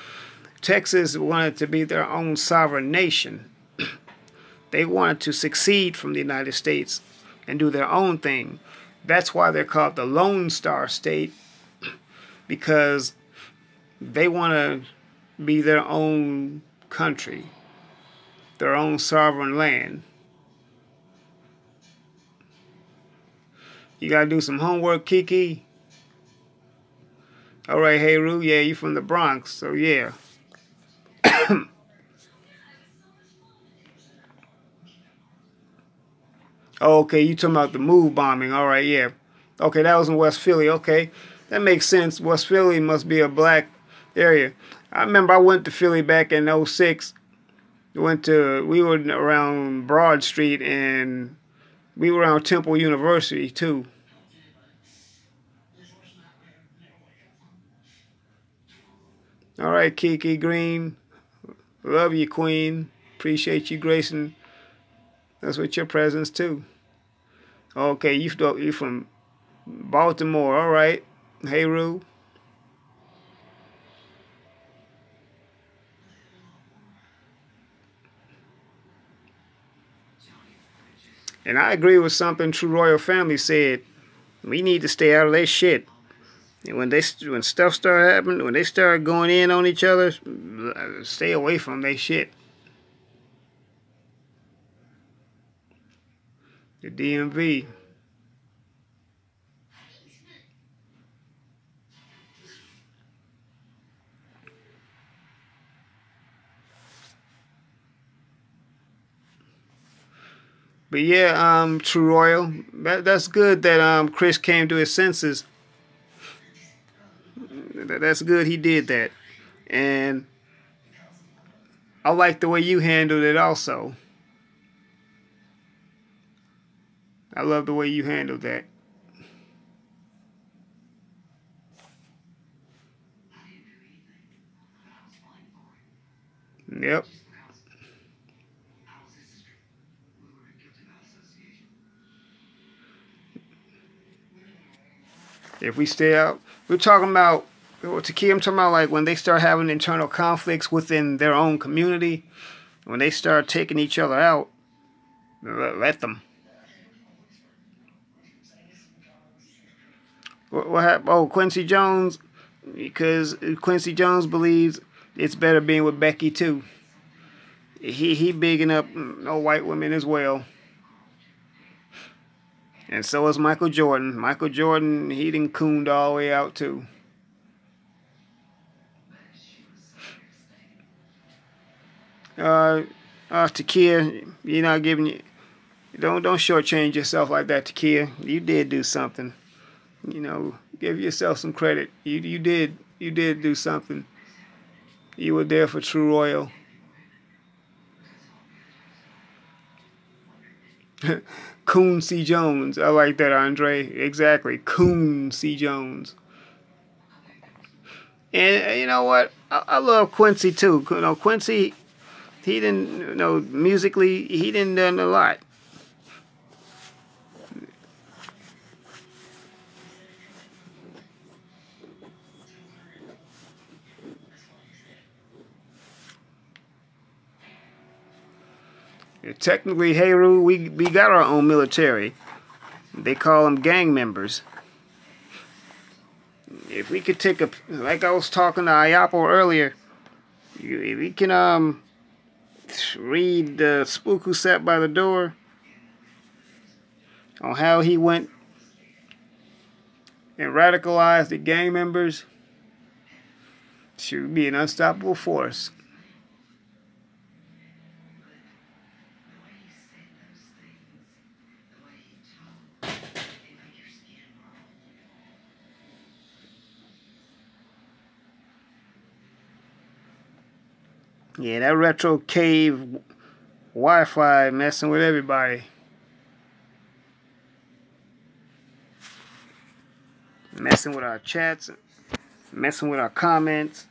Texas wanted to be their own sovereign nation. They wanted to succeed from the United States and do their own thing. That's why they're called the Lone Star State, because they want to be their own country, their own sovereign land. You got to do some homework, Kiki. All right, hey, Roo, yeah, you from the Bronx, so yeah. Oh, okay, you talking about the Move bombing. All right, yeah. Okay, that was in West Philly. Okay, that makes sense. West Philly must be a black area. I remember I went to Philly back in '06. We were around Broad Street, and we were around Temple University, too. All right, Kiki Green. Love you, Queen. Appreciate you gracing us with your presence, too. Okay, you from Baltimore. All right. Hey, Rue. And I agree with something True Royal Family said. We need to stay out of their shit. And when stuff start happening, when they start going in on each other, stay away from their shit. The DMV. But yeah, True Royal, that's good that Chris came to his senses. That's good he did that. And I like the way you handled it also. I love the way you handled that. Yep. If we stay out, we're talking about, Takia, I'm talking about like when they start having internal conflicts within their own community, when they start taking each other out, let them. What happened? Oh, Quincy Jones, because Quincy Jones believes it's better being with Becky too. He bigging up no white women as well. And so is Michael Jordan. Michael Jordan, he done cooned all the way out too. Takia, you're not giving you. Don't shortchange yourself like that, Takia. You did do something. You know, give yourself some credit. You did do something. You were there for True Royal. Coon C. Jones. I like that, Andre. Exactly. Coon C. Jones. And you know what? I love Quincy too. You know, Quincy, he didn't, you know, musically, he didn't done a lot. Technically, Heru, we got our own military. They call them gang members. If we could take like I was talking to Ayapo earlier, if we can read the spook who sat by the door on how he went and radicalized the gang members, should be an unstoppable force. Yeah, that retro cave Wi-Fi messing with everybody. Messing with our chats, messing with our comments.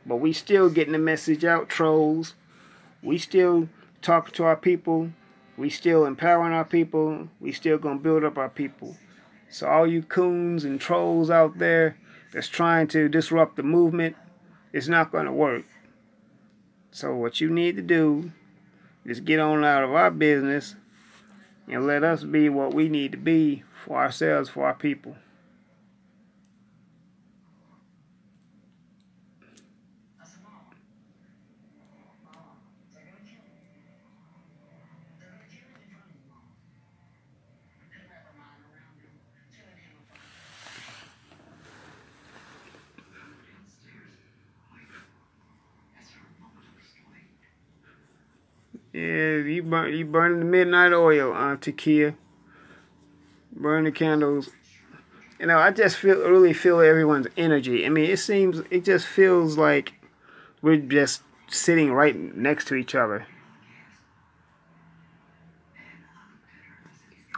But we still getting the message out, trolls. We still talking to our people. We still empowering our people. We still gonna build up our people. So all you coons and trolls out there that's trying to disrupt the movement, it's not gonna work. So what you need to do is get on out of our business and let us be what we need to be for ourselves, for our people. Yeah, you burning the midnight oil, Takia. Burn the candles. You know, I just really feel everyone's energy. I mean, it just feels like we're just sitting right next to each other.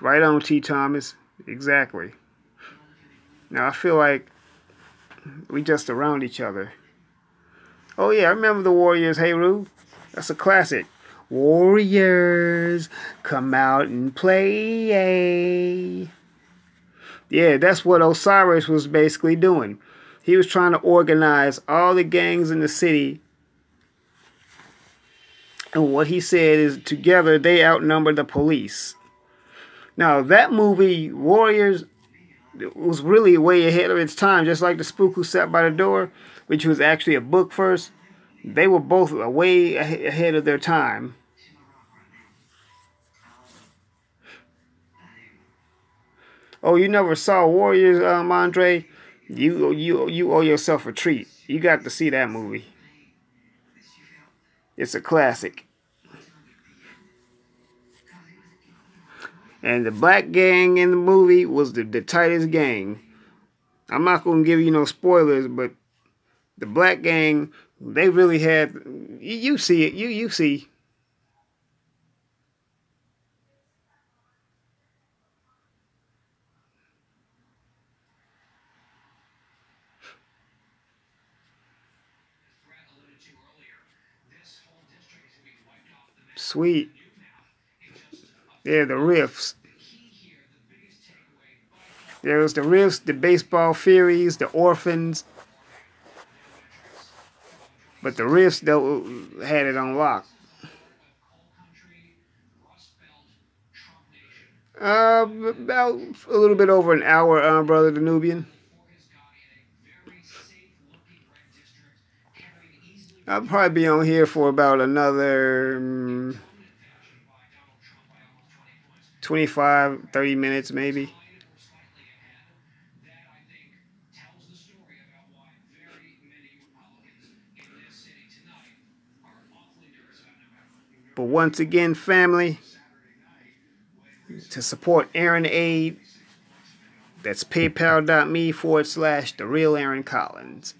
Right on, T. Thomas. Exactly. Now I feel like we just around each other. Oh yeah, I remember the Warriors, Hey Roo. That's a classic. Warriors, come out and play. Yeah, that's what Osiris was basically doing. He was trying to organize all the gangs in the city And what he said is together they outnumber the police. Now, that movie, Warriors, was really way ahead of its time, just like The Spook Who Sat by the Door, which was actually a book first. They were both way ahead of their time. Oh, you never saw Warriors, Andre? You owe yourself a treat. You got to see that movie. It's a classic. And the black gang in the movie was the tightest gang. I'm not going to give you no spoilers, but the black gang, they really had... You see it. You see. Sweet. Yeah, the riffs. There was the riffs, the baseball theories, the orphans. But the riffs, though, had it on lock. About a little bit over an hour, Brother the Nubian. I'll probably be on here for about another 25, 30 minutes maybe. But once again, family, to support Aaron Aid, that's paypal.me/the real Aaron Collins.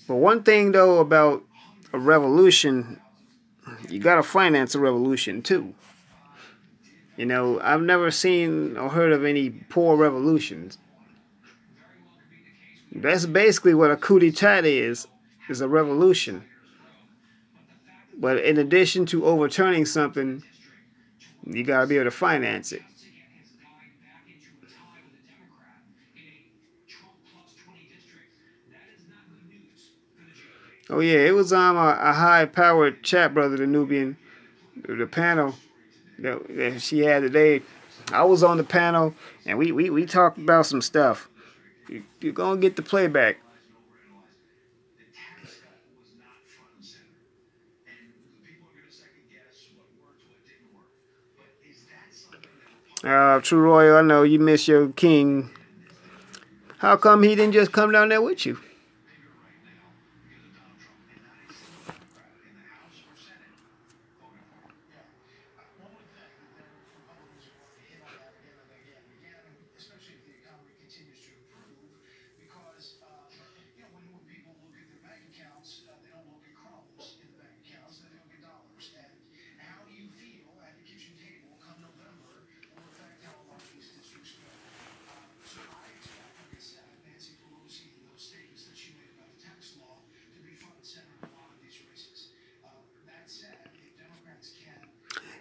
But one thing though about a revolution, you gotta finance a revolution too. You know, I've never seen or heard of any poor revolutions. That's basically what a coup d'etat is a revolution. But in addition to overturning something, you gotta be able to finance it. Oh yeah, it was a high-powered chat, Brother the Nubian. The panel that she had today. I was on the panel, and we talked about some stuff. You're gonna get the playback. True Royal, I know you miss your king. How come he didn't just come down there with you?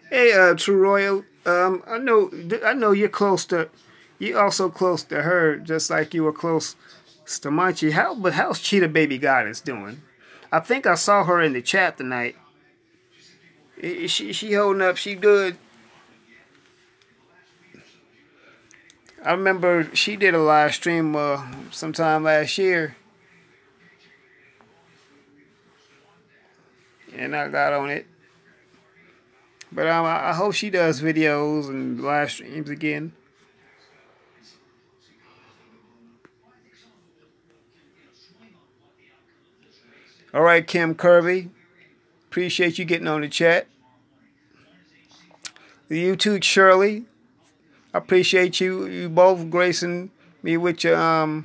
Hey, True Royal. I know you're close to. You also close to her, just like you were close to Munchie. How's Cheetah Baby Goddess doing? I think I saw her in the chat tonight. She holding up. She good. I remember she did a live stream sometime last year, and I got on it. But I hope she does videos and live streams again. All right, Kim Kirby. Appreciate you getting on the chat. You too, Shirley. I appreciate you both gracing me with your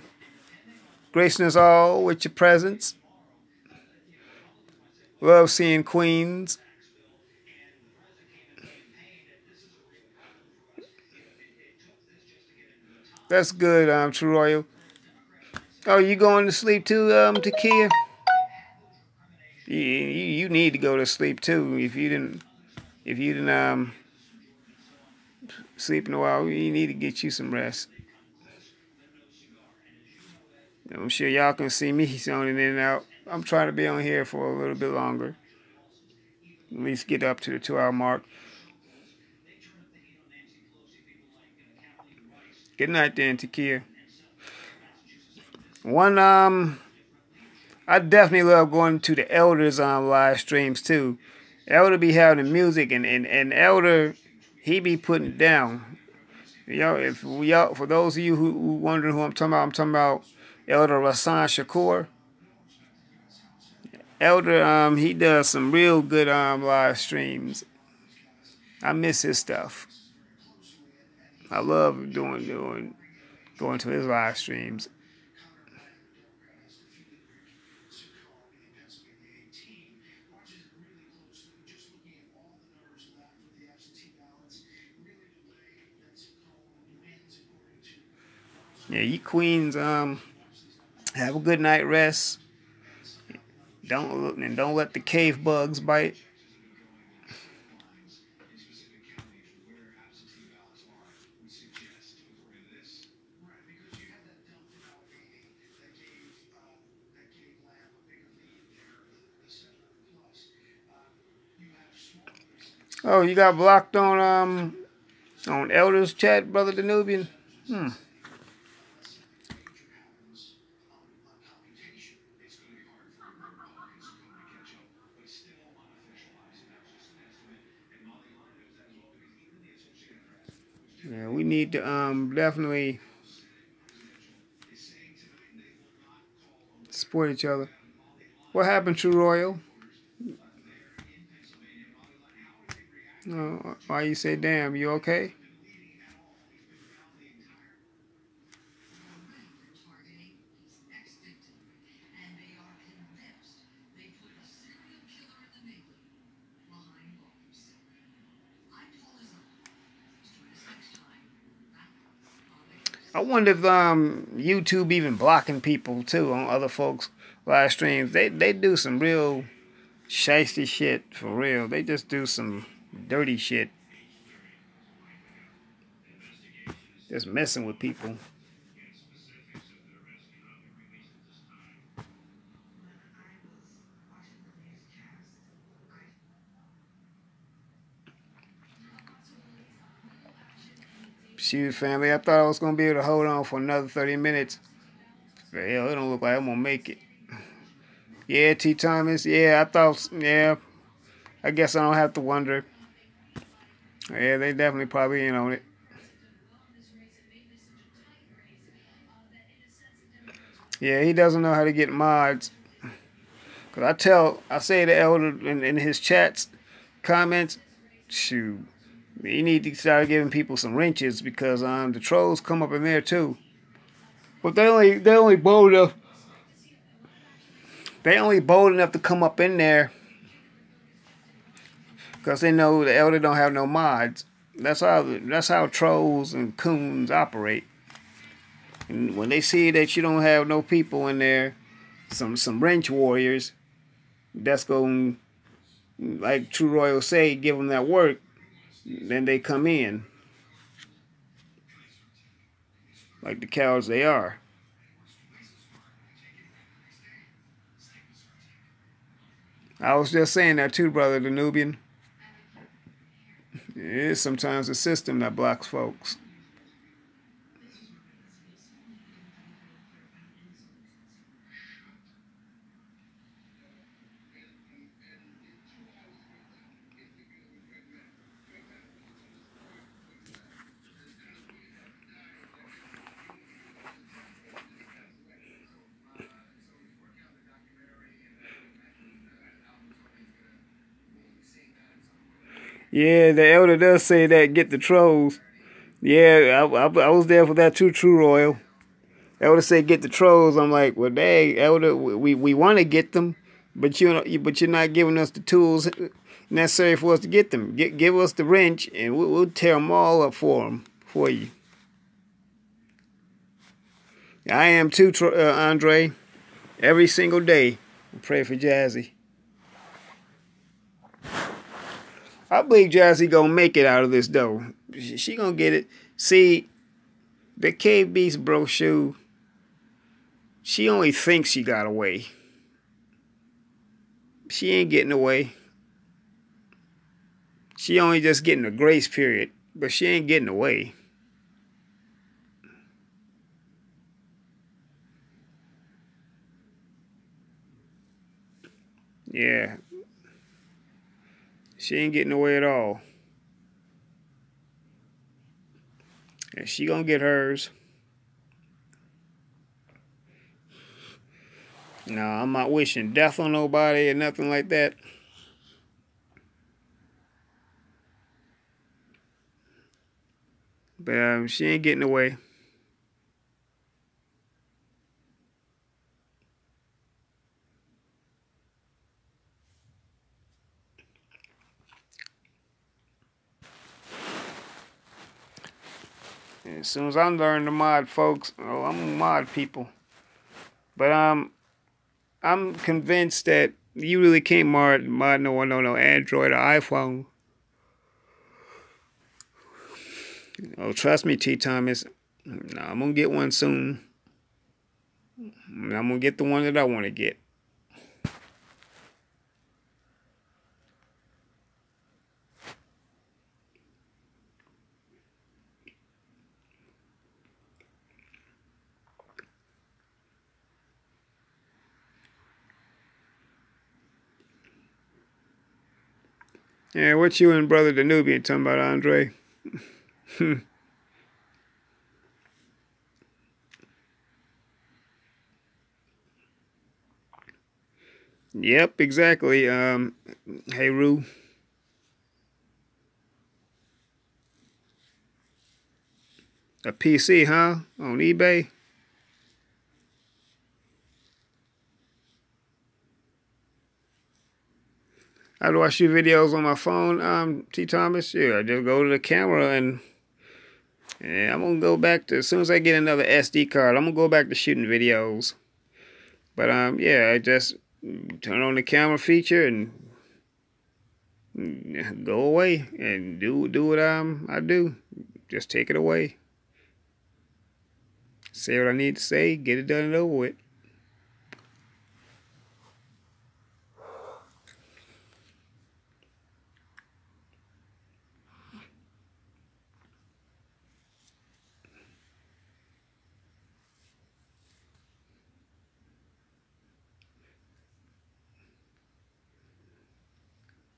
gracing us all with your presence. Love seeing queens. That's good, True Royal. Oh, you going to sleep too, Takia? You need to go to sleep too. If you didn't sleep in a while, you need to get you some rest. I'm sure y'all can see me zoning in and out. I'm trying to be on here for a little bit longer. At least get up to the 2-hour mark. Good night then, Takia. I definitely love going to the Elders live streams too. Elder be having the music and Elder, he be putting it down. Y'all, for those of you who wondering who I'm talking about Elder Rasan Shakur. Elder, he does some real good live streams. I miss his stuff. I love going to his live streams. Yeah, you queens, have a good night rest. Don't let the cave bugs bite. Oh, you got blocked on Elders chat, brother Danubian? Yeah, we need to definitely support each other. What happened, True Royal? Why you say damn? You okay? I wonder if YouTube even blocking people too on other folks' live streams. They do some real shiesty shit for real. They just do some dirty shit. Just messing with people. Shoot, family, I thought I was gonna be able to hold on for another 30 minutes. But hell, it don't look like I'm gonna make it. Yeah, T. Thomas. Yeah, I thought. Yeah, I guess I don't have to wonder. Yeah, they definitely probably in on it. Yeah, he doesn't know how to get mods. Cause I say to Elder in his chats, comments, shoot, you need to start giving people some wrenches because the trolls come up in there too. But they only bold enough. They only bold enough to come up in there because they know the Elder don't have no mods. That's how trolls and coons operate. And when they see that you don't have no people in there, some wrench warriors, that's going, like True Royal say, give them that work, then they come in like the cowards they are. I was just saying that too, brother the Nubian. It is sometimes the system that blocks folks. Yeah, the Elder does say that, get the trolls. Yeah, I was there for that too, True Royal. Elder say get the trolls. I'm like, well, dang, Elder, we want to get them, but you're not giving us the tools necessary for us to get them. Give us the wrench, and we'll tear them all up for you. I am too, Andre. Every single day, I pray for Jazzy. I believe Jazzy gonna make it out of this though. She gonna get it. See, the Cave Beast bro shoe. She only thinks she got away. She ain't getting away. She only just getting a grace period, but she ain't getting away. Yeah. She ain't getting away at all. And she gonna get hers. No, I'm not wishing death on nobody or nothing like that. But she ain't getting away. And as soon as I learn to mod, folks, oh, I'm gonna mod people. But I'm convinced that you really can't mod no one on no Android or iPhone. Oh, trust me, T. Thomas. No, I'm gonna get one soon. I'm gonna get the one that I want to get. Yeah, what you and Brother Danubian talking about, Andre? Yep, exactly. Hey, Rue. A PC, huh? On eBay? How do I shoot videos on my phone, T. Thomas? Yeah, I just go to the camera and I'm gonna go back to, as soon as I get another SD card, I'm gonna go back to shooting videos. But yeah, I just turn on the camera feature and go away and do what I do. Just take it away. Say what I need to say, get it done and over with.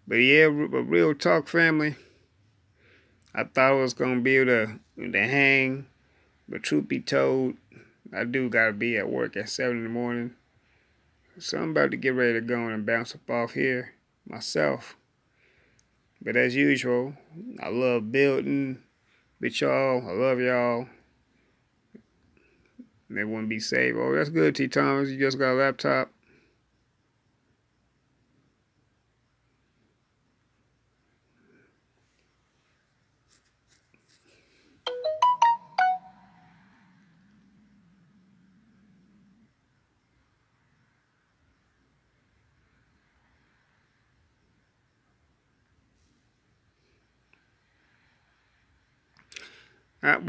But yeah, real talk, family. I thought I was gonna be able to hang, but truth be told, I do gotta be at work at 7 in the morning. So I'm about to get ready to go and bounce up off here myself. But as usual, I love building with y'all. I love y'all. And everyone be safe. Oh, that's good, T. Thomas. You just got a laptop.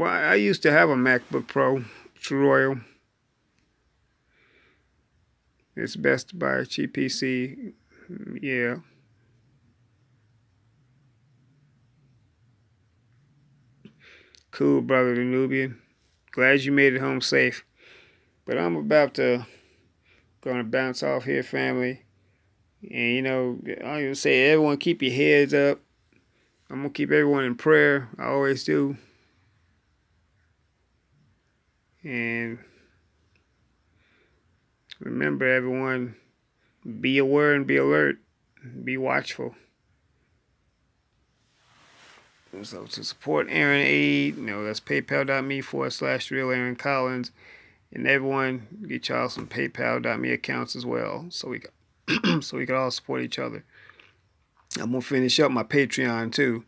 I used to have a MacBook Pro. It's Royal. It's best to buy a cheap PC. Yeah. Cool, brother, the Nubian. Glad you made it home safe. But I'm about to gonna bounce off here, family. And you know, I even say everyone keep your heads up. I'm gonna keep everyone in prayer. I always do. And remember, everyone, be aware and be alert. Be watchful. So to support Aaron Aid, that's paypal.me/real Aaron Collins. And everyone, get y'all some paypal.me accounts as well. So we can all support each other. I'm gonna finish up my Patreon too.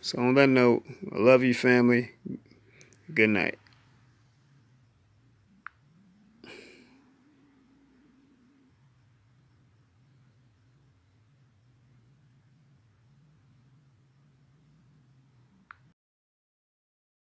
So on that note, I love you, family. Good night.